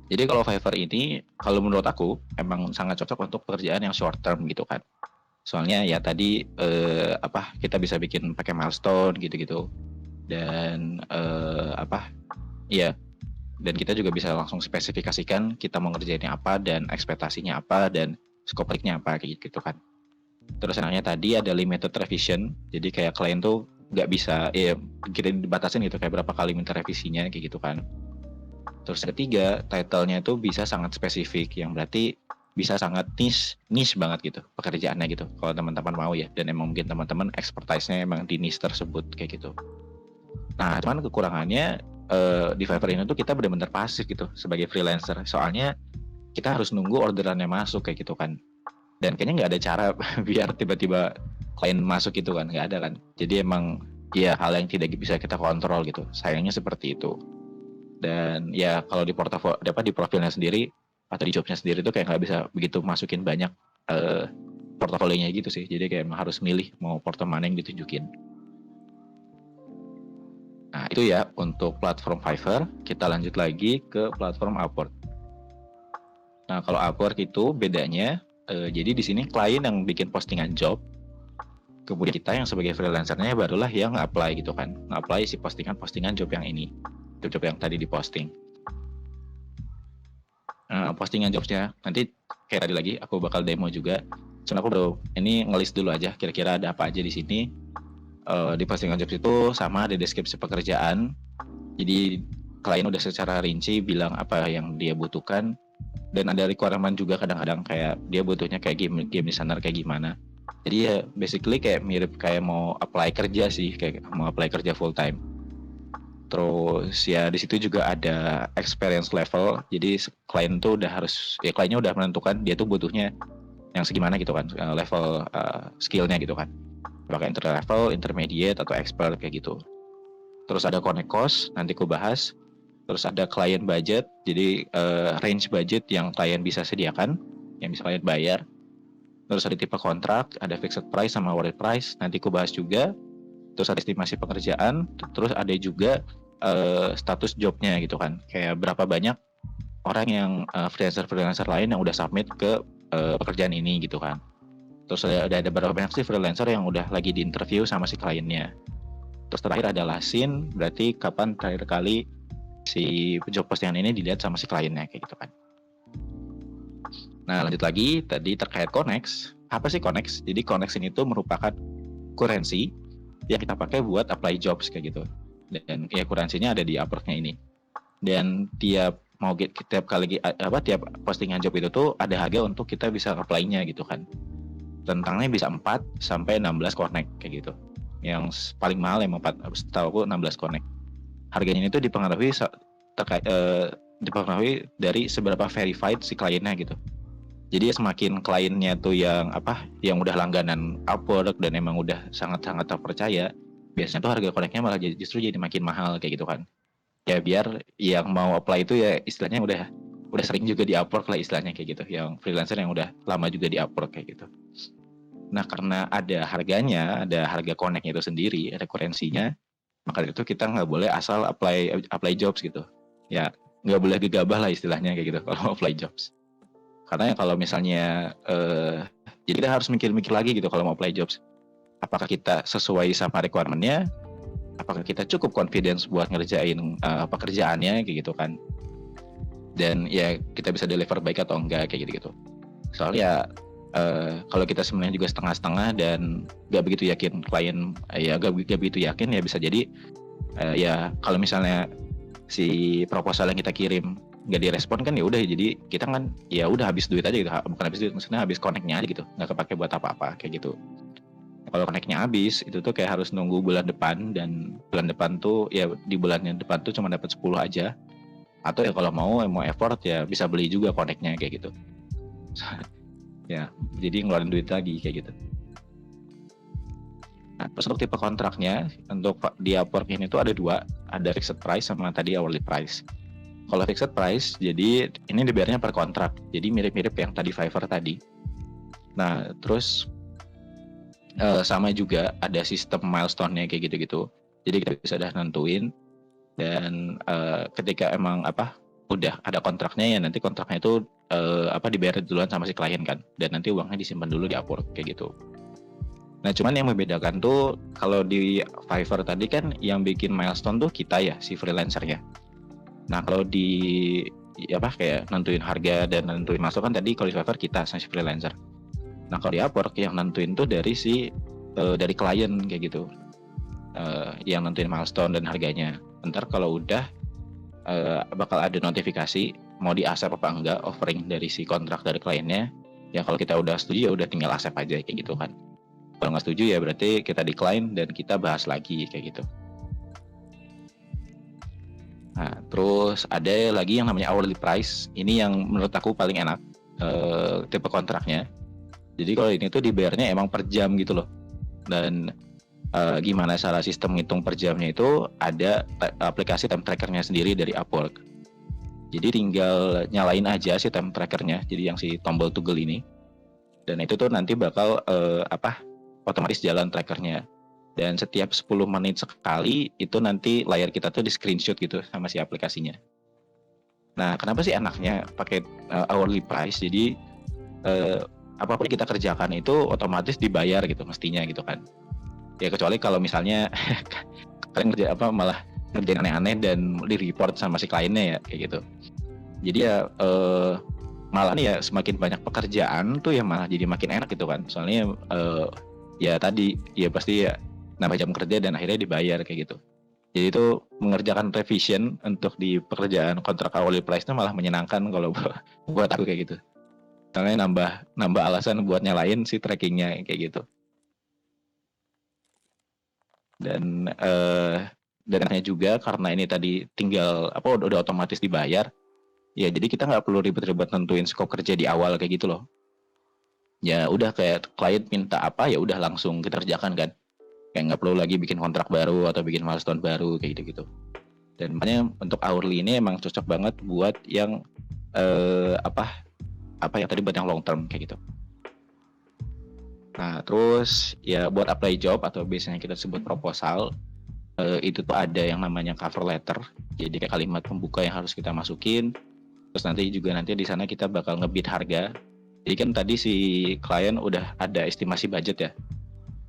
Jadi kalau Fiverr ini, kalau menurut aku emang sangat cocok untuk pekerjaan yang short term gitu kan. Soalnya ya tadi kita bisa bikin pakai milestone gitu-gitu. Dan dan kita juga bisa langsung spesifikasikan kita mau ngerjainnya apa dan ekspektasinya apa dan scope work-nya apa kayak gitu kan. Terus enaknya tadi ada limited revision, jadi kayak klien tuh nggak bisa kita dibatasin gitu kayak berapa kali minta revisinya kayak gitu kan. Terus ketiga, title-nya itu bisa sangat spesifik, yang berarti bisa sangat niche banget gitu pekerjaannya gitu kalau teman-teman mau ya, dan emang mungkin teman-teman expertise-nya emang di niche tersebut kayak gitu. Nah, cuman kekurangannya di Fiverr ini tuh kita benar-benar pasif gitu sebagai freelancer, soalnya kita harus nunggu orderannya masuk kayak gitu kan, dan kayaknya nggak ada cara biar tiba-tiba klien masuk gitu kan, nggak ada kan. Jadi emang ya hal yang tidak bisa kita kontrol gitu, sayangnya seperti itu. Dan ya kalau di portofolio di profilnya sendiri atau di jobnya sendiri tuh kayak nggak bisa begitu masukin banyak portofolionya gitu sih, jadi kayak emang harus milih mau porto mana yang ditunjukin. Nah itu ya untuk platform Fiverr. Kita lanjut lagi ke platform Upwork. Nah kalau Upwork itu bedanya, jadi di sini klien yang bikin postingan job, kemudian kita yang sebagai freelancernya barulah yang nge-apply gitu kan, nge-apply si postingan job yang ini, job yang tadi diposting. postingan jobsnya. Nanti kayak tadi lagi aku bakal demo juga. Soalnya aku baru ini ngelis dulu aja kira-kira ada apa aja di sini. Di postingan jobs itu sama ada deskripsi pekerjaan. Jadi klien udah secara rinci bilang apa yang dia butuhkan, dan ada requirement juga kadang-kadang kayak dia butuhnya kayak game designer kayak gimana. Jadi ya basically kayak mirip kayak mau apply kerja sih, kayak mau apply kerja full time. Terus ya di situ juga ada experience level. Jadi klien tuh udah harus, ya kliennya udah menentukan dia tuh butuhnya yang segimana gitu kan, level skillnya gitu kan. Apakah entry level, intermediate atau expert kayak gitu. Terus ada connect cost, nanti aku bahas. Terus ada client budget, jadi range budget yang klien bisa sediakan, yang bisa klien bayar. Terus ada tipe kontrak, ada fixed price sama awarded price, nanti aku bahas juga. Terus ada estimasi pekerjaan, terus ada juga status jobnya gitu kan, kayak berapa banyak orang yang freelancer lain yang udah submit ke pekerjaan ini gitu kan. Terus ada berapa banyak sih freelancer yang udah lagi di interview sama si kliennya. Terus terakhir adalah scene, berarti kapan terakhir kali si job postingan ini dilihat sama si kliennya kayak gitu kan. Nah lanjut lagi tadi terkait Connex. Apa sih Connex? Jadi Connex ini tuh merupakan currency yang kita pakai buat apply jobs kayak gitu. Dan ya currency-nya ada di Upwork-nya ini. Dan tiap postingan job itu tuh ada harga untuk kita bisa apply-nya gitu kan. Rentangnya bisa 4 sampai 16 connect kayak gitu. Yang paling mahal emang 4, setahu aku 16 connect. Harganya itu dipengaruhi dari seberapa verified si kliennya gitu. Jadi semakin kliennya tuh yang udah langganan Upwork dan emang udah sangat-sangat terpercaya, biasanya tuh harga connect-nya malah justru jadi makin mahal kayak gitu kan. Ya biar yang mau apply itu ya istilahnya udah sering juga di Upwork lah istilahnya kayak gitu, yang freelancer yang udah lama juga di Upwork kayak gitu. Nah karena ada harganya, ada harga connect-nya itu sendiri, ada kurensinya, maka itu kita nggak boleh asal apply jobs gitu. Ya nggak boleh gegabah lah istilahnya kayak gitu kalau apply jobs. Karena ya kalau misalnya jadi kita harus mikir-mikir lagi gitu kalau mau apply jobs. Apakah kita sesuai sama requirement-nya? Apakah kita cukup confidence buat ngerjain pekerjaannya kayak gitu kan? Dan ya kita bisa deliver baik atau enggak kayak gitu-gitu. Soalnya kalau kita sebenarnya juga setengah-setengah dan nggak begitu yakin klien, ya nggak begitu yakin, ya bisa jadi ya kalau misalnya si proposal yang kita kirim nggak direspon kan, ya udah jadi kita kan ya udah habis duit aja gitu, bukan habis duit, maksudnya habis connect-nya aja gitu, nggak kepake buat apa-apa kayak gitu. Kalau connect-nya habis itu tuh kayak harus nunggu bulan depan, dan bulan depan tuh ya di bulannya depan tuh cuma dapat 10 aja, atau ya kalau mau effort ya bisa beli juga connect-nya kayak gitu. Ya jadi ngeluarin duit lagi kayak gitu. Nah, terus untuk tipe kontraknya untuk di Upwork ini tuh ada 2, ada fixed price sama tadi hourly price. Kalau fixed price, jadi ini dibayarnya per kontrak, jadi mirip-mirip yang tadi Fiverr tadi. Nah, terus sama juga ada sistem milestone-nya kayak gitu-gitu. Jadi kita bisa udah nentuin, dan ketika emang udah ada kontraknya, ya nanti kontraknya itu dibayar duluan sama si klien kan, dan nanti uangnya disimpan dulu di Upwork kayak gitu. Nah cuman yang membedakan tuh kalau di Fiverr tadi kan yang bikin milestone tuh kita ya, si freelancernya. Nah kalau di kayak nentuin harga dan nentuin masuk kan tadi kalau di Fiverr kita si freelancer. Nah kalau di Upwork yang nentuin tuh dari dari klien kayak gitu, yang nentuin milestone dan harganya. Ntar kalau udah bakal ada notifikasi mau di accept apa enggak offering dari si kontrak dari kliennya. Ya kalau kita udah setuju ya udah tinggal accept aja kayak gitu kan. Kalau nggak setuju ya berarti kita decline dan kita bahas lagi kayak gitu. Nah, terus ada lagi yang namanya hourly price. Ini yang menurut aku paling enak tipe kontraknya. Jadi kalau ini tuh dibayarnya emang per jam gitu loh. Dan gimana cara sistem ngitung per jamnya itu ada aplikasi time trackernya sendiri dari Upwork. Jadi tinggal nyalain aja si time trackernya, jadi yang si tombol toggle ini. Dan itu tuh nanti bakal otomatis jalan trackernya. Dan setiap 10 menit sekali itu nanti layar kita tuh di screenshot gitu sama si aplikasinya. Nah, kenapa sih enaknya pakai hourly price? Jadi apapun kita kerjakan itu otomatis dibayar gitu mestinya gitu kan. Ya kecuali kalau misalnya kalian malah ngerjain aneh-aneh dan di report sama si kliennya ya kayak gitu. Jadi ya malah nih ya semakin banyak pekerjaan tuh ya malah jadi makin enak gitu kan. Soalnya ya tadi ya pasti ya nambah jam kerja dan akhirnya dibayar kayak gitu. Jadi itu mengerjakan revision untuk di pekerjaan kontrak hourly price itu malah menyenangkan kalau buat aku kayak gitu. Soalnya nambah alasan buat nyalain si trackingnya kayak gitu. Dan dan enaknya juga karena ini tadi tinggal apa udah otomatis dibayar. Ya jadi kita nggak perlu ribet-ribet nentuin skop kerja di awal kayak gitu loh. Ya udah kayak klien minta apa ya udah langsung kita kerjakan kan. Kayak nggak perlu lagi bikin kontrak baru atau bikin milestone baru kayak gitu-gitu. Dan makanya untuk hourly ini emang cocok banget buat yang apa yang tadi buat yang long term kayak gitu. Nah terus ya buat apply job atau biasanya kita sebut proposal, itu tuh ada yang namanya cover letter. Jadi kayak kalimat pembuka yang harus kita masukin. Terus nanti di sana kita bakal ngebid harga. Jadi kan tadi si klien udah ada estimasi budget ya.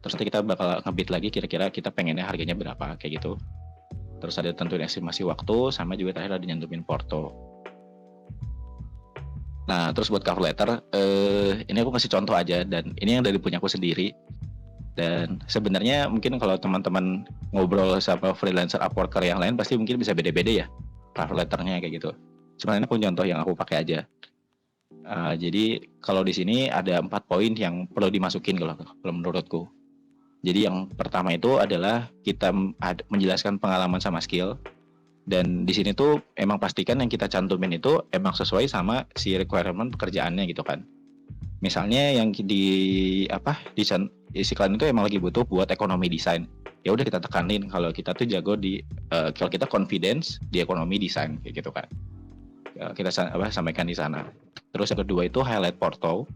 Terus nanti kita bakal ngebid lagi kira-kira kita pengennya harganya berapa kayak gitu. Terus ada tentuin estimasi waktu sama juga terakhir ada nyantumin porto. Nah, terus buat cover letter, ini aku kasih contoh aja dan ini yang dari punya aku sendiri. Dan sebenarnya mungkin kalau teman-teman ngobrol sama freelancer Upworker yang lain pasti mungkin bisa beda-beda ya cover letternya kayak gitu. Sebenarnya aku contoh yang aku pakai aja. Jadi kalau di sini ada 4 poin yang perlu dimasukin kalau menurutku. Jadi yang pertama itu adalah kita menjelaskan pengalaman sama skill. Dan di sini tuh emang pastikan yang kita cantumin itu emang sesuai sama si requirement pekerjaannya gitu kan. Misalnya yang di si klien itu emang lagi butuh buat ekonomi desain. Ya udah kita tekanin kalau kita tuh jago kalau kita confidence di ekonomi desain kayak gitu kan. Kita sampaikan di sana. Terus yang kedua itu highlight porto.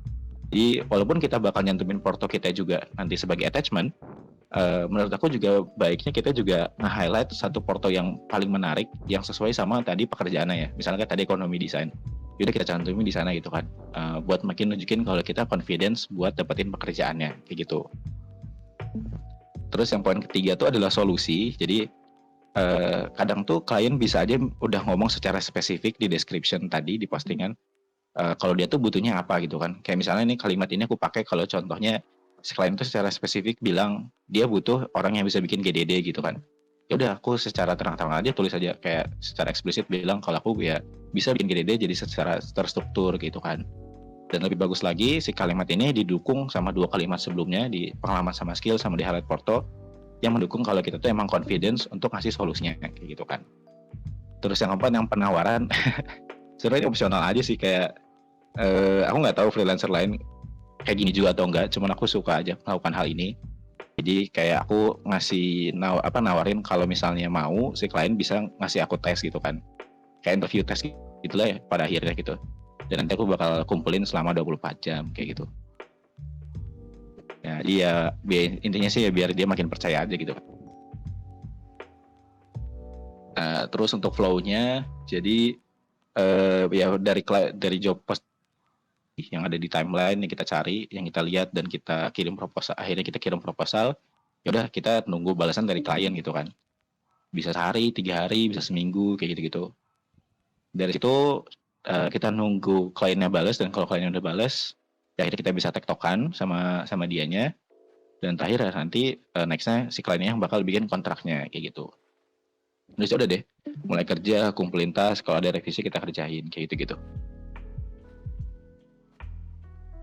Jadi walaupun kita bakal nyantumin porto kita juga nanti sebagai attachment, menurut aku juga baiknya kita juga nge-highlight satu porto yang paling menarik yang sesuai sama tadi pekerjaannya ya. Misalnya tadi ekonomi desain. Yaudah kita cantumin di sana gitu kan. Buat makin nunjukin kalau kita confidence buat dapetin pekerjaannya kayak gitu. Terus yang poin ketiga tuh adalah solusi. Jadi kadang tuh klien bisa aja udah ngomong secara spesifik di description tadi di postingan. Kalau dia tuh butuhnya apa gitu kan. Kayak misalnya ini kalimat ini aku pakai kalau contohnya si klien tuh secara spesifik bilang dia butuh orang yang bisa bikin GDD gitu kan. Ya udah aku secara terang-terangan aja tulis aja kayak secara eksplisit bilang kalau aku ya bisa bikin GDD jadi secara terstruktur gitu kan. Dan lebih bagus lagi si kalimat ini didukung sama 2 kalimat sebelumnya di pengalaman sama skill sama di highlight porto yang mendukung kalau kita tuh emang confidence untuk ngasih solusinya kayak gitu kan. Terus yang keempat yang penawaran sebenarnya opsional aja sih kayak aku nggak tahu freelancer lain kayak gini juga atau enggak, cuman aku suka aja melakukan hal ini. Jadi kayak aku ngasih nawarin kalau misalnya mau si klien bisa ngasih aku tes gitu kan. Kayak interview tes gitulah ya pada akhirnya gitu. Dan nanti aku bakal kumpulin selama 24 jam kayak gitu. Ya, intinya sih ya biar dia makin percaya aja gitu. Terus untuk flow-nya jadi ya dari job post yang ada di timeline yang kita cari, yang kita lihat dan kita kirim proposal. Akhirnya kita kirim proposal. Ya udah kita nunggu balasan dari klien gitu kan. Bisa sehari, 3 hari, bisa seminggu kayak gitu-gitu. Dari situ kita nunggu kliennya balas dan kalau kliennya udah balas, ya akhirnya kita bisa tektokan sama dianya. Dan terakhir nanti nextnya si kliennya yang bakal bikin kontraknya kayak gitu. Terus udah deh, mulai kerja, kumpulin tas, kalau ada revisi kita kerjain kayak gitu-gitu.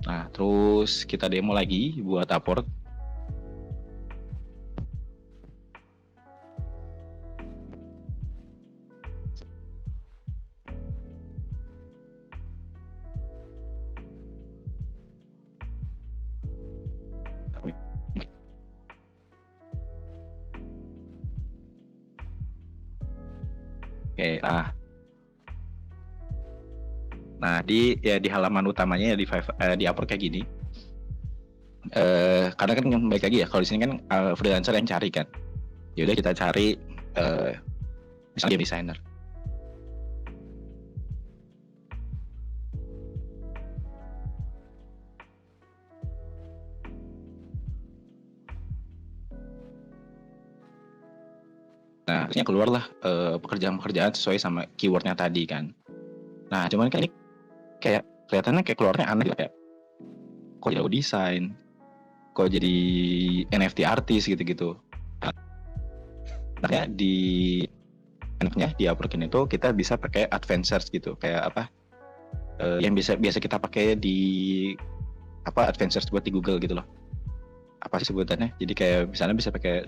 Nah, terus kita demo lagi buat Upwork. Oke, nah di halaman utamanya ya di Upwork kayak gini. Karena kan baik lagi ya, kalau di sini kan freelancer yang cari kan. Ya udah kita cari misalnya game designer. Nah, akhirnya keluarlah pekerjaan-pekerjaan sesuai sama keywordnya tadi kan. Nah, cuman kan ini kayak kelihatannya kayak keluarnya aneh kayak kok jadi desain, kok jadi NFT artis gitu-gitu. Nah, di Upwork ini tuh kita bisa pakai advanced gitu, kayak apa? Yang biasa kita pakai di apa advanced buat di Google gitu loh. Apa sih sebutannya? Jadi kayak misalnya bisa pakai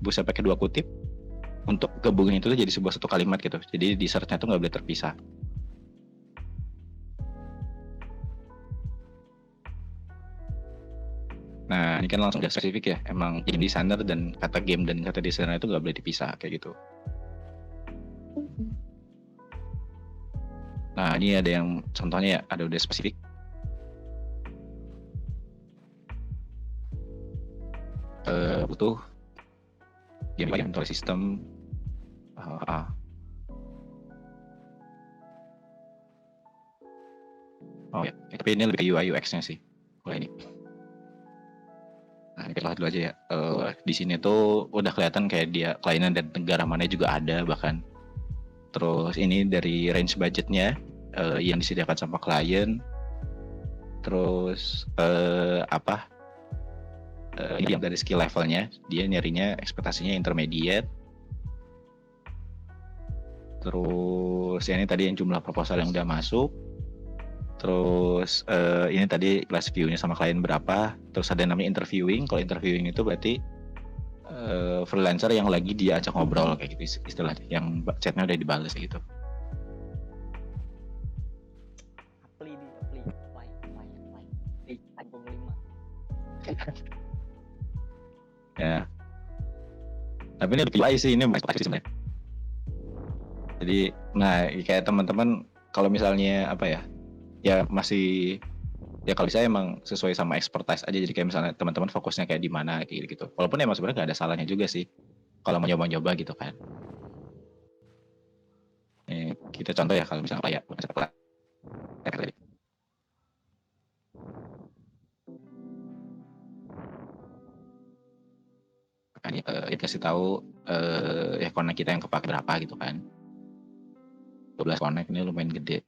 bisa pakai dua kutip untuk gabungin itu tuh jadi sebuah satu kalimat gitu. Jadi di search-nya tuh nggak boleh terpisah. Nah, ini kan langsung udah spesifik ya. Emang game designer dan kata game dan kata designer itu nggak boleh dipisah kayak gitu. Nah, ini ada yang contohnya ya, ada udah spesifik. Butuh game control system. Oh ya, tapi ini lebih ke UI UX-nya sih. Kalau ini. Nah, kita lihat dulu aja ya. Di sini tuh udah kelihatan kayak dia kliennya dan negara mana juga ada bahkan. Terus ini dari range budgetnya yang disediakan sama klien. Terus ini yang dari skill levelnya, dia nyarinya ekspektasinya intermediate. Terus ini tadi yang jumlah proposal yang udah masuk. Terus ini tadi class view-nya sama klien berapa. Terus ada yang namanya interviewing. Kalau interviewing itu berarti freelancer yang lagi dia ajak ngobrol kayak gitu istilahnya, yang chatnya udah dibales gitu. Apply iPhone 5. Ya. Tapi ini apply sih, ini masih apply sebenarnya. Jadi, nah kayak teman-teman kalau misalnya apa ya, ya masih ya kalau saya emang sesuai sama expertise aja. Jadi kayak misalnya teman-teman fokusnya kayak di mana kayak gitu. Walaupun emang sebenarnya nggak ada salahnya juga sih kalau mau nyoba-nyoba gitu kan. Kita contoh ya kalau misalnya kayak kasih tahu ya connect kita yang kepake berapa gitu kan. 12 connect ini lumayan gede.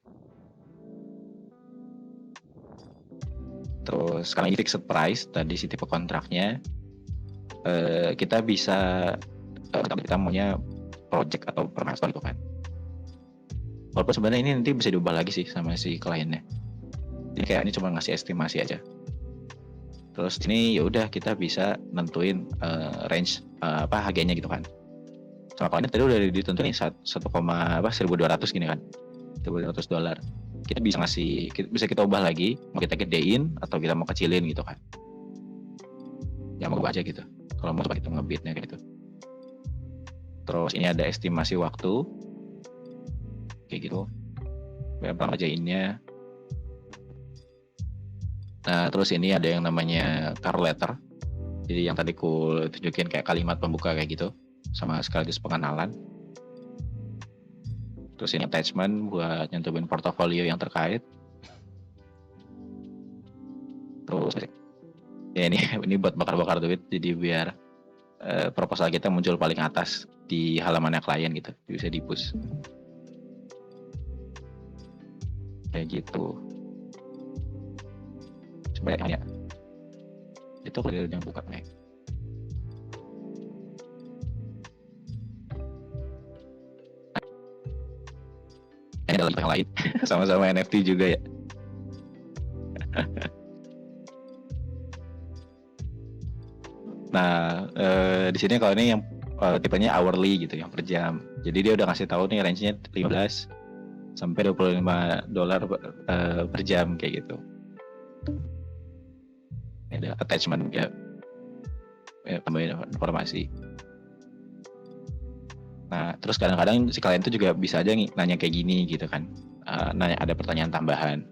Terus sekarang ini fixed price tadi si tipe kontraknya, kita bisa kita maunya project atau per milestone gitu kan. Walaupun sebenarnya ini nanti bisa diubah lagi sih sama si kliennya. Jadi kayak ini cuma ngasih estimasi aja. Terus ini ya udah kita bisa nentuin range harganya gitu kan. Sama kliennya tadi udah ditentuin 1,200 gini kan. $1,200. Kita bisa kita ubah lagi, mau kita gedein atau kita mau kecilin gitu kan. Ya mau ubah aja gitu. Kalau mau coba kita ngebitnya kayak gitu. Terus ini ada estimasi waktu kayak gitu. Berapa ngerjainnya. Nah, terus ini ada yang namanya car letter. Jadi yang tadi ku tunjukin kayak kalimat pembuka kayak gitu, sama sekaligus pengenalan. Terus ini attachment buat nyentuhin portofolio yang terkait. Terus ya ini buat bakar-bakar duit, jadi biar proposal kita muncul paling atas di halamannya klien gitu, bisa di-push. Kayak gitu. Sebenarnya itu kalau yang buka nih. Ini adalah yang lain, sama-sama NFT juga ya. Nah, di sini kalau ini yang tipenya hourly gitu, yang per jam. Jadi dia udah ngasih tahu nih range-nya 15 sampai $25 per jam kayak gitu. Ini ada attachment ya, tambahin informasi. Nah, terus kadang-kadang si klien tuh juga bisa aja nanya kayak gini gitu kan. Nanya ada pertanyaan tambahan.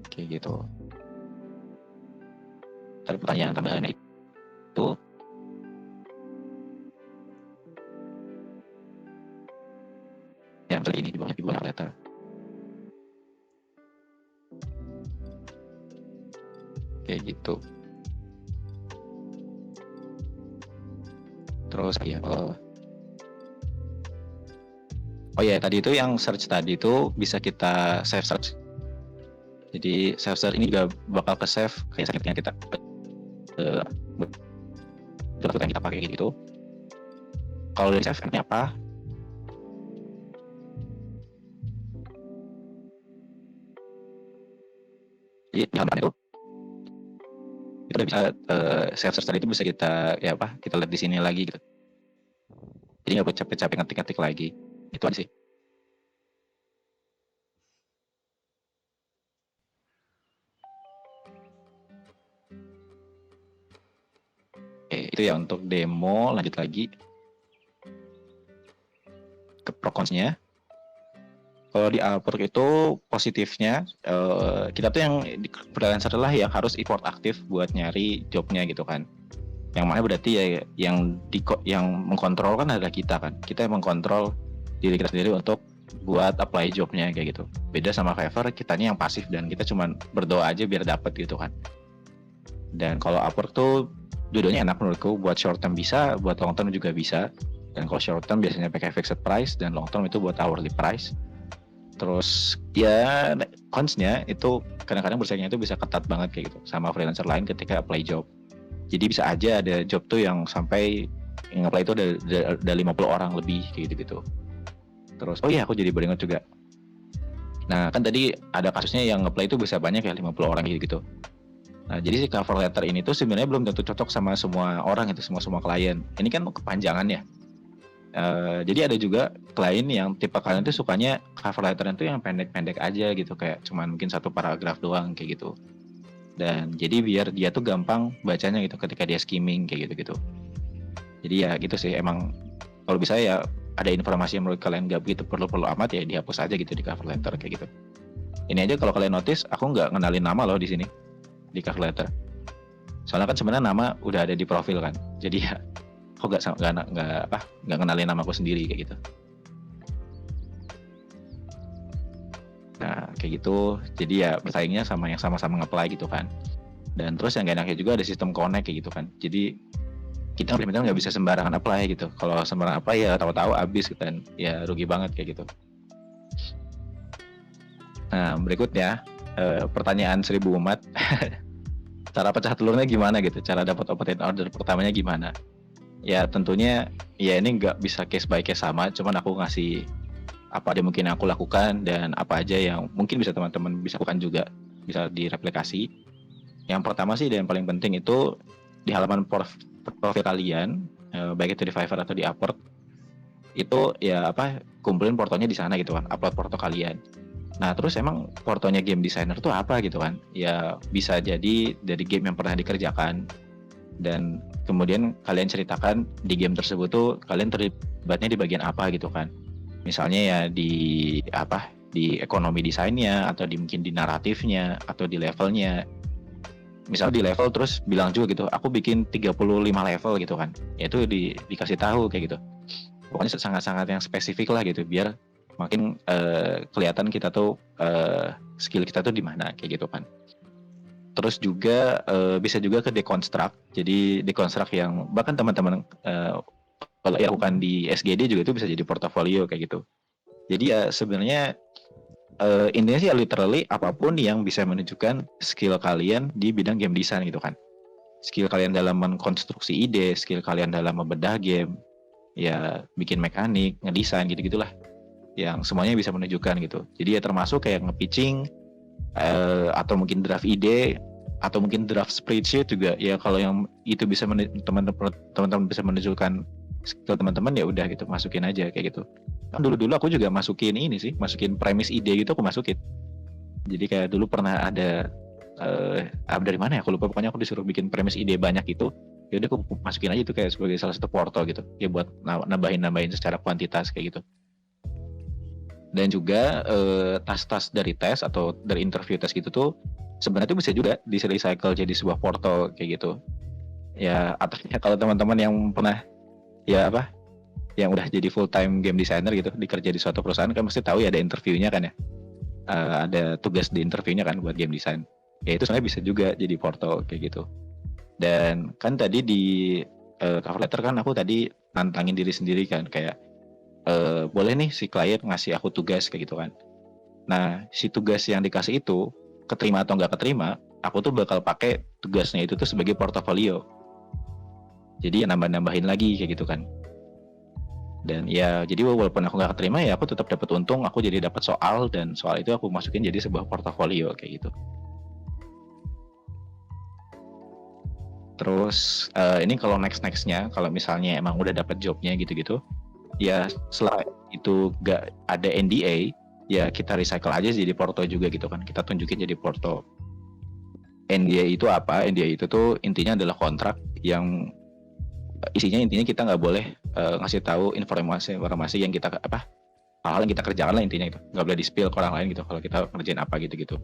Kayak gitu. Ada pertanyaan tambahan itu yang tadi ini di bawah letter. Kayak gitu. Terus ya Oh ya, tadi itu yang search tadi itu bisa kita save search. Jadi save search ini juga bakal ke save kayak yang kita uh, yang kita pakai gitu. Kalau dari save ini apa? Jadi di halaman itu udah bisa save search tadi itu bisa kita ya apa? Kita lihat di sini lagi gitu. Jadi nggak perlu capek-capek ngetik-ngetik lagi. Itu aja sih. Oke, itu ya untuk demo. Lanjut lagi ke pro cons-nya. Kalau di Upwork itu positifnya kita tuh yang di freelancer lah yang harus effort aktif buat nyari jobnya gitu kan. Yang mana berarti ya yang mengkontrol kan adalah kita kan. Kita yang mengkontrol diri kita sendiri untuk buat apply jobnya kayak gitu. Beda sama Fiverr, kitanya yang pasif dan kita cuma berdoa aja biar dapet gitu kan. Dan kalau Upwork tuh dua-duanya enak menurutku, buat short term bisa, buat long term juga bisa. Dan kalau short term biasanya pakai fixed price dan long term itu buat hourly price. Terus ya cons-nya itu kadang-kadang bersaingnya itu bisa ketat banget kayak gitu sama freelancer lain ketika apply job. Jadi bisa aja ada job tuh yang sampai yang apply itu ada 50 orang lebih kayak gitu. Terus oh iya aku jadi beringat juga. Nah kan tadi ada kasusnya yang apply itu bisa banyak ya 50 orang gitu. Nah jadi si cover letter ini tuh sebenarnya belum tentu cocok sama semua orang itu, semua klien. Ini kan kepanjangan ya. Jadi ada juga klien yang tipe kalian tuh sukanya cover letternya tuh yang pendek-pendek aja gitu, kayak cuman mungkin satu paragraf doang kayak gitu. Dan jadi biar dia tuh gampang bacanya gitu ketika dia skimming kayak gitu. Jadi ya gitu sih, emang kalau bisa ya ada informasi yang menurut kalian gak begitu perlu amat ya dihapus aja gitu di cover letter kayak gitu. Ini aja kalau kalian notice aku nggak ngenalin nama loh di sini di cover letter. Soalnya kan sebenarnya nama udah ada di profil kan. Jadi ya kok nggak kenalin nama aku sendiri kayak gitu. Nah kayak gitu, jadi ya bersaingnya sama yang sama-sama nge-apply gitu kan. Dan terus yang gak enaknya juga ada sistem connect kayak gitu kan. Jadi kita benar-benar nggak bisa sembarangan apply gitu. Kalau sembarangan apply ya tahu-tahu habis gitu kan, ya rugi banget kayak gitu. Nah berikutnya pertanyaan 1000 umat. Cara pecah telurnya gimana gitu? Cara dapat open order pertamanya gimana? Ya tentunya ya ini nggak bisa case by case sama, cuman aku ngasih apa aja mungkin aku lakukan dan apa aja yang mungkin bisa teman-teman bisa lakukan juga, bisa direplikasi. Yang pertama sih dan yang paling penting itu di halaman profil kalian, baik itu di Fiverr atau di Upwork, itu ya apa kumpulin portonya di sana gitu kan, upload porto kalian. Nah terus emang portonya game designer tuh apa gitu kan? Ya bisa jadi dari game yang pernah dikerjakan dan kemudian kalian ceritakan di game tersebut tuh kalian terlibatnya di bagian apa gitu kan. Misalnya ya di ekonomi desainnya atau mungkin di naratifnya atau di levelnya. Misal di level terus bilang juga gitu, aku bikin 35 level gitu kan. Ya itu dikasih tahu kayak gitu. Pokoknya sangat-sangat yang spesifik lah gitu biar makin kelihatan kita tuh skill kita tuh di mana kayak gitu kan. Terus juga bisa juga ke deconstruct. Jadi deconstruct yang bahkan teman-teman kalau ya bukan di SGD juga itu bisa jadi portofolio kayak gitu. Jadi ya sebenarnya intinya sih ya literally apapun yang bisa menunjukkan skill kalian di bidang game design gitu kan. Skill kalian dalam mengkonstruksi ide, skill kalian dalam membedah game, ya bikin mekanik, ngedesain gitu-gitulah. Yang semuanya bisa menunjukkan gitu. Jadi ya termasuk kayak nge-pitching atau mungkin draft ide atau mungkin draft spreadsheet juga ya, kalau yang itu bisa teman-teman bisa menunjukkan skill teman-teman ya udah gitu masukin aja kayak gitu. Kan dulu aku juga masukin premis ide gitu aku masukin. Jadi kayak dulu pernah ada dari mana ya aku lupa, pokoknya aku disuruh bikin premis ide banyak itu, ya udah aku masukin aja itu kayak sebagai salah satu porto gitu ya buat nambahin secara kuantitas kayak gitu. Dan juga tas-tas dari tes atau dari interview tes gitu tuh sebenarnya tuh bisa juga di recycle jadi sebuah portal kayak gitu. Ya atau ya, kalau teman-teman yang pernah ya yang udah jadi full time game designer gitu dikerja di suatu perusahaan kan mesti tahu ya ada interviewnya kan ya. Ada tugas di interviewnya kan buat game design. Ya itu sebenarnya bisa juga jadi portal kayak gitu. Dan kan tadi di cover letter kan aku tadi nantangin diri sendiri kan kayak boleh nih si klien ngasih aku tugas kayak gitu kan. Nah, si tugas yang dikasih itu keterima atau nggak keterima, aku tuh bakal pakai tugasnya itu tuh sebagai portofolio. Jadi ya nambah-nambahin lagi kayak gitu kan. Dan ya jadi walaupun aku nggak keterima ya aku tetap dapat untung, aku jadi dapat soal dan soal itu aku masukin jadi sebuah portofolio kayak gitu. Terus ini kalau nextnya kalau misalnya emang udah dapat jobnya gitu-gitu, ya setelah itu gak ada NDA, ya kita recycle aja jadi porto juga gitu kan. Kita tunjukin jadi porto. NDA itu apa? NDA itu tuh intinya adalah kontrak yang isinya intinya kita nggak boleh ngasih tahu informasi yang kita apa hal yang kita kerjakan lah intinya itu nggak boleh di-spill ke orang lain gitu kalau kita ngerjain apa gitu.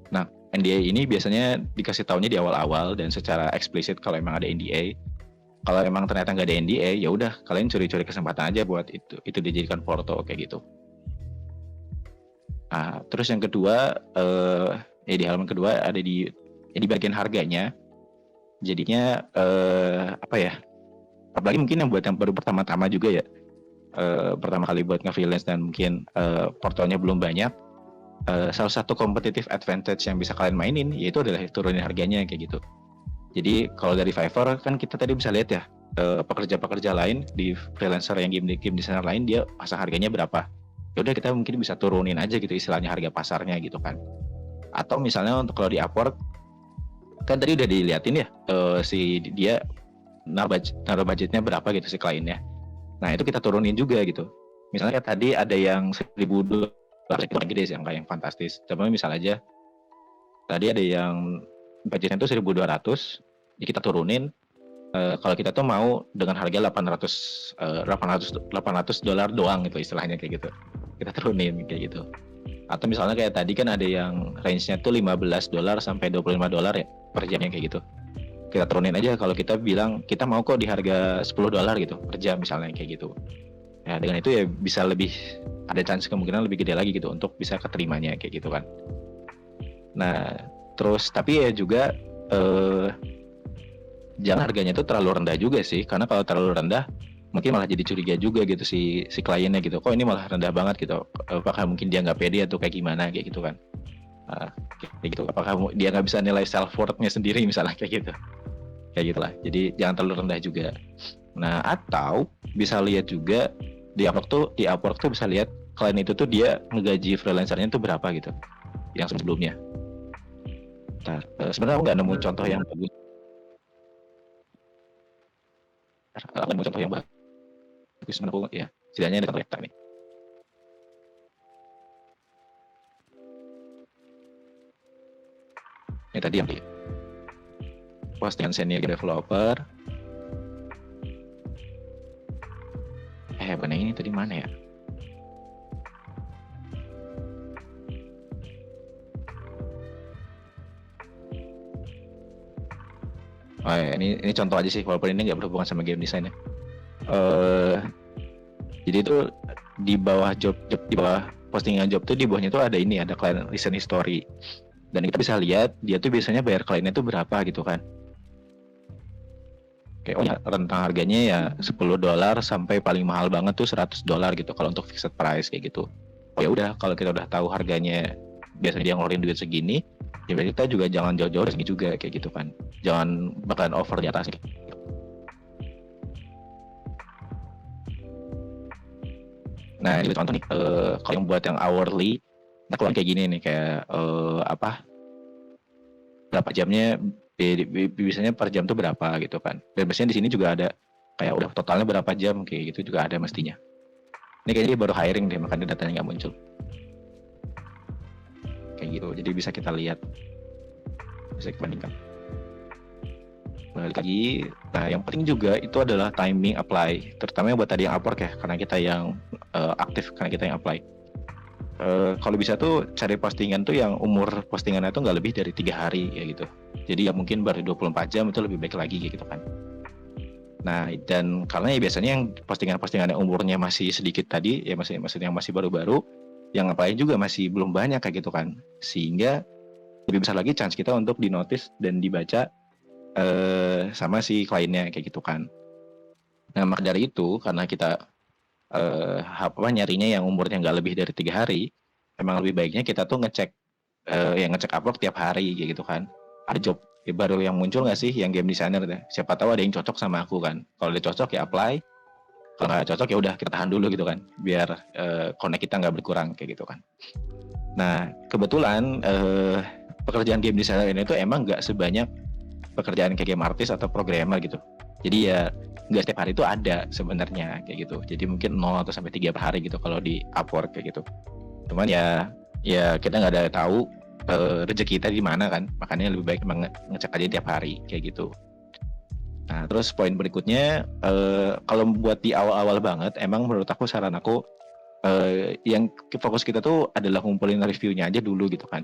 Nah, NDA ini biasanya dikasih tahunya di awal-awal dan secara eksplisit kalau emang ada NDA. Kalau emang ternyata nggak ada NDA, ya udah kalian curi-curi kesempatan aja buat itu dijadikan porto kayak gitu. Nah, terus yang kedua, di halaman kedua ada di bagian harganya. Jadinya apa ya? Apalagi mungkin yang buat yang baru pertama-tama juga ya, pertama kali buat nge-freelance dan mungkin portonya belum banyak. Salah satu competitive advantage yang bisa kalian mainin yaitu adalah turunin harganya kayak gitu. Jadi kalau dari Fiverr kan kita tadi bisa lihat ya pekerja-pekerja lain di freelancer yang game designer lain dia pasang harganya berapa. Ya udah kita mungkin bisa turunin aja gitu istilahnya harga pasarnya gitu kan. Atau misalnya untuk kalau di Upwork kan tadi udah diliatin ya si dia naruh budgetnya berapa gitu si kliennya. Nah itu kita turunin juga gitu. Misalnya tadi ada yang 1.000 itu gede sih angka yang fantastis. Coba misal aja tadi ada yang budgetnya itu 1.200, ya kita turunin. Kalau kita tuh mau dengan harga 800 dolar doang gitu istilahnya kayak gitu. Kita turunin kayak gitu. Atau misalnya kayak tadi kan ada yang range-nya tuh 15 dolar sampai 25 dolar ya per jamnya kayak gitu. Kita turunin aja kalau kita bilang kita mau kok di harga 10 dolar gitu per jam misalnya kayak gitu. Ya dengan itu ya bisa lebih ada chance kemungkinan lebih gede lagi gitu untuk bisa keterimanya kayak gitu kan. Nah terus tapi ya juga jangan harganya itu terlalu rendah juga sih karena kalau terlalu rendah mungkin malah jadi curiga juga gitu si kliennya gitu. Kok ini malah rendah banget gitu? Apakah mungkin dia nggak pede atau kayak gimana kayak gitu kan? Kayak gitu. Apakah dia nggak bisa nilai self worth-nya sendiri misalnya kayak gitu? Kayak gitulah. Jadi jangan terlalu rendah juga. Nah atau bisa lihat juga di Upwork tuh bisa lihat klien itu tuh dia ngegaji freelancernya tuh berapa gitu yang sebelumnya. Sebenarnya aku nggak nemu contoh yang bagus. Aku nemu contoh yang bagus menurutku ya. Setidaknya ada contoh yang nih. Ini tadi yang di postingan senior developer. Benar ini tadi mana ya? Oh ya, ini contoh aja sih, walaupun ini nggak berhubungan sama game design ya. Jadi itu di bawah di bawah postingan job tuh di bawahnya tuh ada ini, ada client recent history. Dan kita bisa lihat dia tuh biasanya bayar kliennya tuh berapa gitu kan. Kayak rentang harganya ya 10 dolar sampai paling mahal banget tuh 100 dolar gitu kalau untuk fixed price kayak gitu. Oh ya udah kalau kita udah tahu harganya biasanya dia ngeluarin duit segini, ya berarti kita juga jangan jauh-jauh dari sini juga kayak gitu kan. Jangan bakalan over di atas. Nah ini contoh nih, kalau yang buat yang hourly, nah keluar kayak gini nih kayak berapa jamnya, biasanya per jam tuh berapa gitu kan. Dan biasanya di sini juga ada kayak udah totalnya berapa jam kayak gitu juga ada mestinya. Ini kayaknya dia baru hiring deh makanya datanya nggak muncul. Kayak gitu, jadi bisa kita lihat, bisa kita bandingkan. Balik lagi, nah yang penting juga itu adalah timing apply, terutama buat tadi yang Upwork ya, karena kita yang aktif, karena kita yang apply. Kalau bisa tuh cari postingan tuh yang umur postingannya tuh nggak lebih dari 3 hari ya gitu. Jadi ya mungkin baru 24 jam itu lebih baik lagi gitu kan. Nah dan karena ya biasanya yang postingan-postingan yang umurnya masih sedikit tadi ya maksudnya yang masih baru-baru, yang apply juga masih belum banyak kayak gitu kan. Sehingga lebih besar lagi chance kita untuk dinotis dan dibaca sama si kliennya kayak gitu kan. Nah maka dari itu karena kita nyarinya yang umurnya nggak lebih dari 3 hari, emang lebih baiknya kita tuh ngecek ngecek upload tiap hari kayak gitu kan. Ada job baru yang muncul nggak sih yang game designer deh. Siapa tahu ada yang cocok sama aku kan. Kalau dia cocok ya apply. Kalau nggak cocok ya udah kita tahan dulu gitu kan. Biar connect kita nggak berkurang kayak gitu kan. Nah kebetulan pekerjaan game designer ini tuh emang nggak sebanyak pekerjaan kayak game artist atau programmer gitu. Jadi ya nggak setiap hari itu ada sebenarnya kayak gitu. Jadi mungkin 0 atau sampai 3 per hari gitu kalau di Upwork kayak gitu. Cuman ya kita nggak ada tahu rezeki kita di mana kan, makanya lebih baik ngecek aja tiap hari kayak gitu. Nah terus poin berikutnya, kalau buat di awal-awal banget, emang menurut aku saran aku yang fokus kita tuh adalah ngumpulin reviewnya aja dulu gitu kan.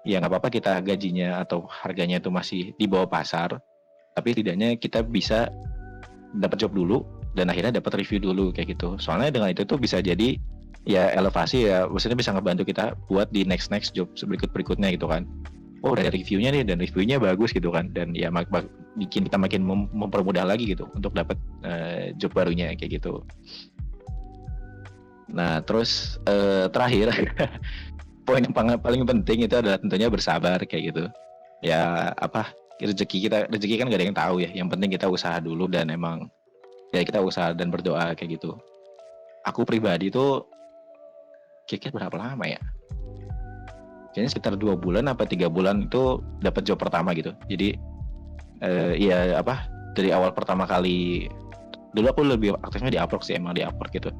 Ya nggak apa-apa kita gajinya atau harganya itu masih di bawah pasar, tapi setidaknya kita bisa dapat job dulu dan akhirnya dapat review dulu kayak gitu. Soalnya dengan itu tuh bisa jadi ya elevasi ya, maksudnya bisa ngebantu kita buat di next job berikutnya gitu kan. Oh udah ada reviewnya nih dan reviewnya bagus gitu kan, dan ya bikin kita makin mempermudah lagi gitu untuk dapat job barunya kayak gitu. Nah terus terakhir poin yang paling penting itu adalah tentunya bersabar kayak gitu. Ya rezeki kan gak ada yang tahu ya. Yang penting kita usaha dulu dan emang ya kita usaha dan berdoa kayak gitu. Aku pribadi tuh kira-kira berapa lama ya? Kayaknya sekitar 2 bulan apa 3 bulan itu dapat job pertama gitu. Jadi dari awal pertama kali, dulu aku lebih aktifnya di Upwork sih, emang di Upwork gitu.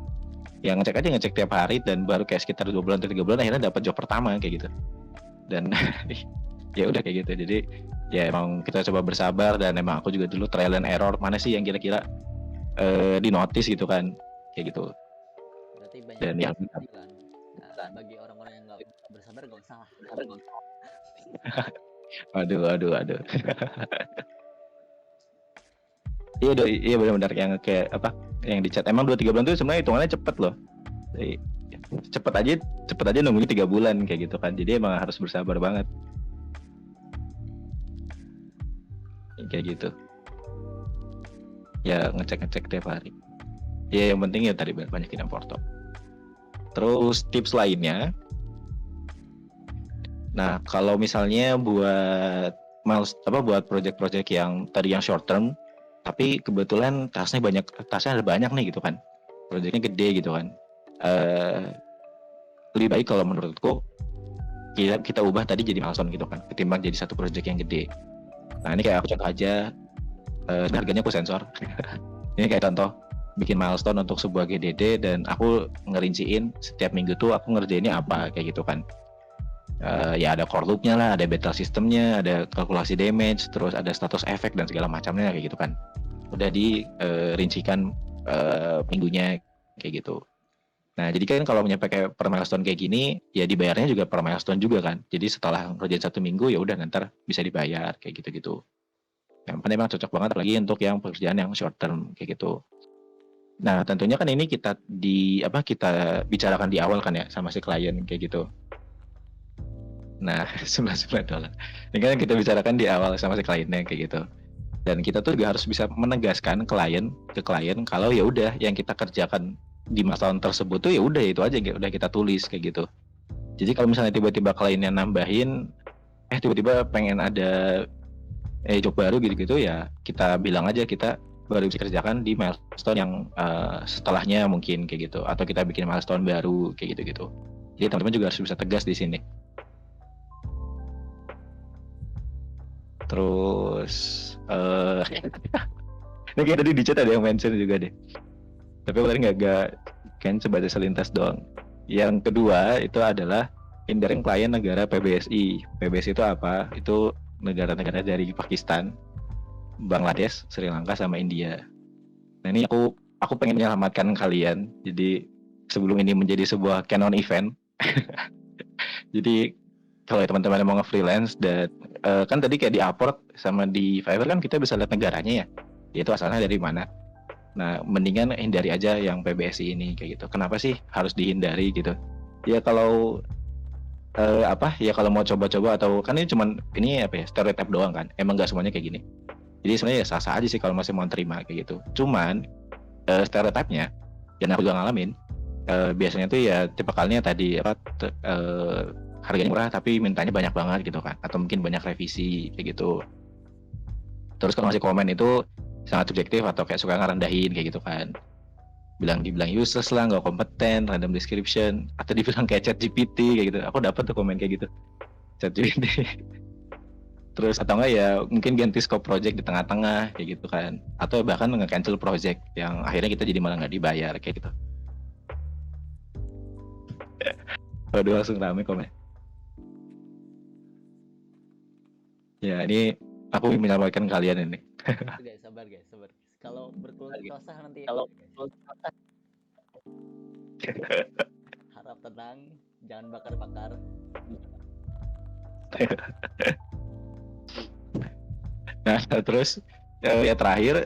Yang ngecek tiap hari dan baru kayak sekitar 2 bulan atau 3 bulan akhirnya dapat job pertama kayak gitu. Dan ya udah kayak gitu. Jadi ya emang kita coba bersabar, dan emang aku juga dulu trial and error mana sih yang kira-kira di notice gitu kan kayak gitu. Berarti banyak Dan yang kan. Nah, bagi orang-orang yang nggak bersabar gak usah. aduh. Iya benar-benar yang kayak yang di chat, emang 2-3 bulan tuh sebenarnya hitungannya cepet loh. Jadi, cepet aja nunggunya 3 bulan kayak gitu kan. Jadi emang harus bersabar banget kayak gitu. Ya ngecek tiap hari. Ya yang penting ya tadi banyakin porto. Terus tips lainnya, nah kalau misalnya buat project-project yang tadi yang short term, tapi kebetulan tasnya ada banyak nih gitu kan, projectnya gede gitu kan, lebih baik kalau menurutku kita ubah tadi jadi milestone gitu kan, ketimbang jadi satu project yang gede. Nah ini kayak aku contoh aja, harganya aku sensor. Ini kayak contoh bikin milestone untuk sebuah GDD, dan aku ngerinciin setiap minggu tuh aku ngerjainnya apa kayak gitu kan. Ya ada core loop-nya lah, ada battle system-nya, ada kalkulasi damage, terus ada status efek dan segala macamnya kayak gitu kan. Udah dirincikan minggunya kayak gitu. Nah jadi kan kalau pakai per milestone kayak gini, ya dibayarnya juga per milestone juga kan. Jadi setelah ngerjain 1 minggu ya udah ntar bisa dibayar kayak gitu. Yang penting memang cocok banget apalagi untuk yang pekerjaan yang short term kayak gitu. Nah tentunya kan ini kita bicarakan di awal kan ya sama si klien kayak gitu. Nah $99 ini kan kita bicarakan di awal sama si kliennya kayak gitu. Dan kita tuh juga harus bisa menegaskan ke klien kalau ya udah yang kita kerjakan di milestone tersebut tuh ya udah itu aja, udah kita tulis kayak gitu. Jadi kalau misalnya tiba-tiba kliennya nambahin, tiba-tiba pengen ada job baru gitu-gitu, ya kita bilang aja kita baru bisa kerjakan di milestone yang setelahnya mungkin kayak gitu, atau kita bikin milestone baru kayak gitu-gitu. Jadi teman-teman juga harus bisa tegas di sini. Terus ini kayak tadi di chat ada yang mention juga deh, tapi paling nggak kan sebatas selintas doang. Yang kedua itu adalah hindarin klien negara PBSI. PBSI itu apa? Itu negara-negara dari Pakistan, Bangladesh, Sri Lanka sama India. Nah ini aku pengen menyelamatkan kalian. Jadi sebelum ini menjadi sebuah canon event, jadi kalau teman-teman mau nge-freelance dan kan tadi kayak di Upwork sama di Fiverr kan kita bisa lihat negaranya ya, itu asalnya dari mana. Nah mendingan hindari aja yang PBSI ini kayak gitu. Kenapa sih harus dihindari gitu? Ya kalau kalau mau coba-coba, atau kan ini stereotip doang kan, emang nggak semuanya kayak gini. Jadi sebenarnya ya sah-sah aja sih kalau masih mau terima kayak gitu. Cuman stereotipnya dan aku juga ngalamin. Biasanya tuh ya tipikalnya tadi harganya murah tapi mintanya banyak banget gitu kan, atau mungkin banyak revisi kayak gitu. Terus kalau ngasih komen itu sangat subjektif atau kayak suka ngerendahin kayak gitu kan, dibilang useless lah, nggak kompeten, random description, atau dibilang kayak chat GPT kayak gitu. Aku dapat tuh komen kayak gitu, chat GPT. Terus atau enggak ya mungkin ganti scope project di tengah-tengah kayak gitu kan, atau bahkan nge-cancel project yang akhirnya kita jadi malah nggak dibayar kayak gitu. Waduh, langsung rame komen. Ya ini aku menyelamatkan kalian ini. Guys, sabar guys. Kalau berkeluh kesah nanti Kalau harap tenang, jangan bakar-bakar. Nah terus ya terakhir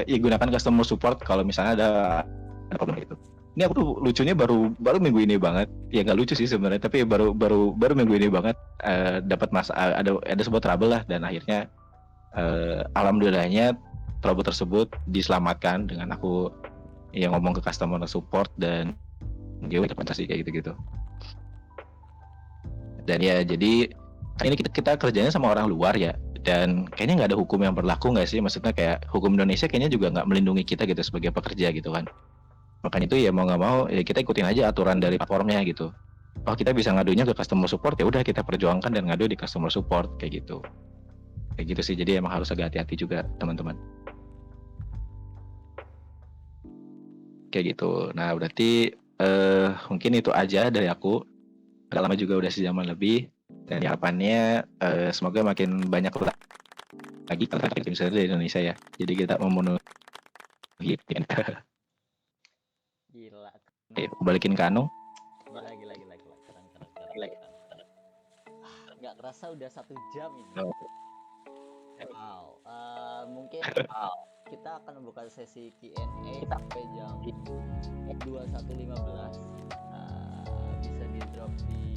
ya gunakan customer support kalau misalnya ada problem itu. Ini aku tuh lucunya baru minggu ini banget. Ya nggak lucu sih sebenarnya, tapi baru minggu ini banget dapat ada sebuah trouble lah, dan akhirnya alhamdulillahnya trouble tersebut diselamatkan dengan aku yang ngomong ke customer support dan dia interpretasi kayak gitu-gitu. Dan ya jadi kan ini kita kerjanya sama orang luar ya, dan kayaknya nggak ada hukum yang berlaku nggak sih, maksudnya kayak hukum Indonesia kayaknya juga nggak melindungi kita gitu sebagai pekerja gitu kan. Makanya itu ya mau nggak mau ya kita ikutin aja aturan dari platformnya gitu. Oh kita bisa ngadunya ke customer support, ya udah kita perjuangkan dan ngadu di customer support kayak gitu sih. Jadi emang harus agak hati-hati juga teman-teman kayak gitu. Nah berarti mungkin itu aja dari aku. Udah lama juga, udah sejaman lebih, dan harapannya semoga makin banyak lagi tim dari Indonesia ya. Jadi kita memenuhi. Gila. Balikin ke Anung. Gila. Keren. Nggak kerasa udah 1 jam ini. Oh. Wow. Mungkin kita akan membuka sesi Q&A sampai jam 21.15. Bisa di drop di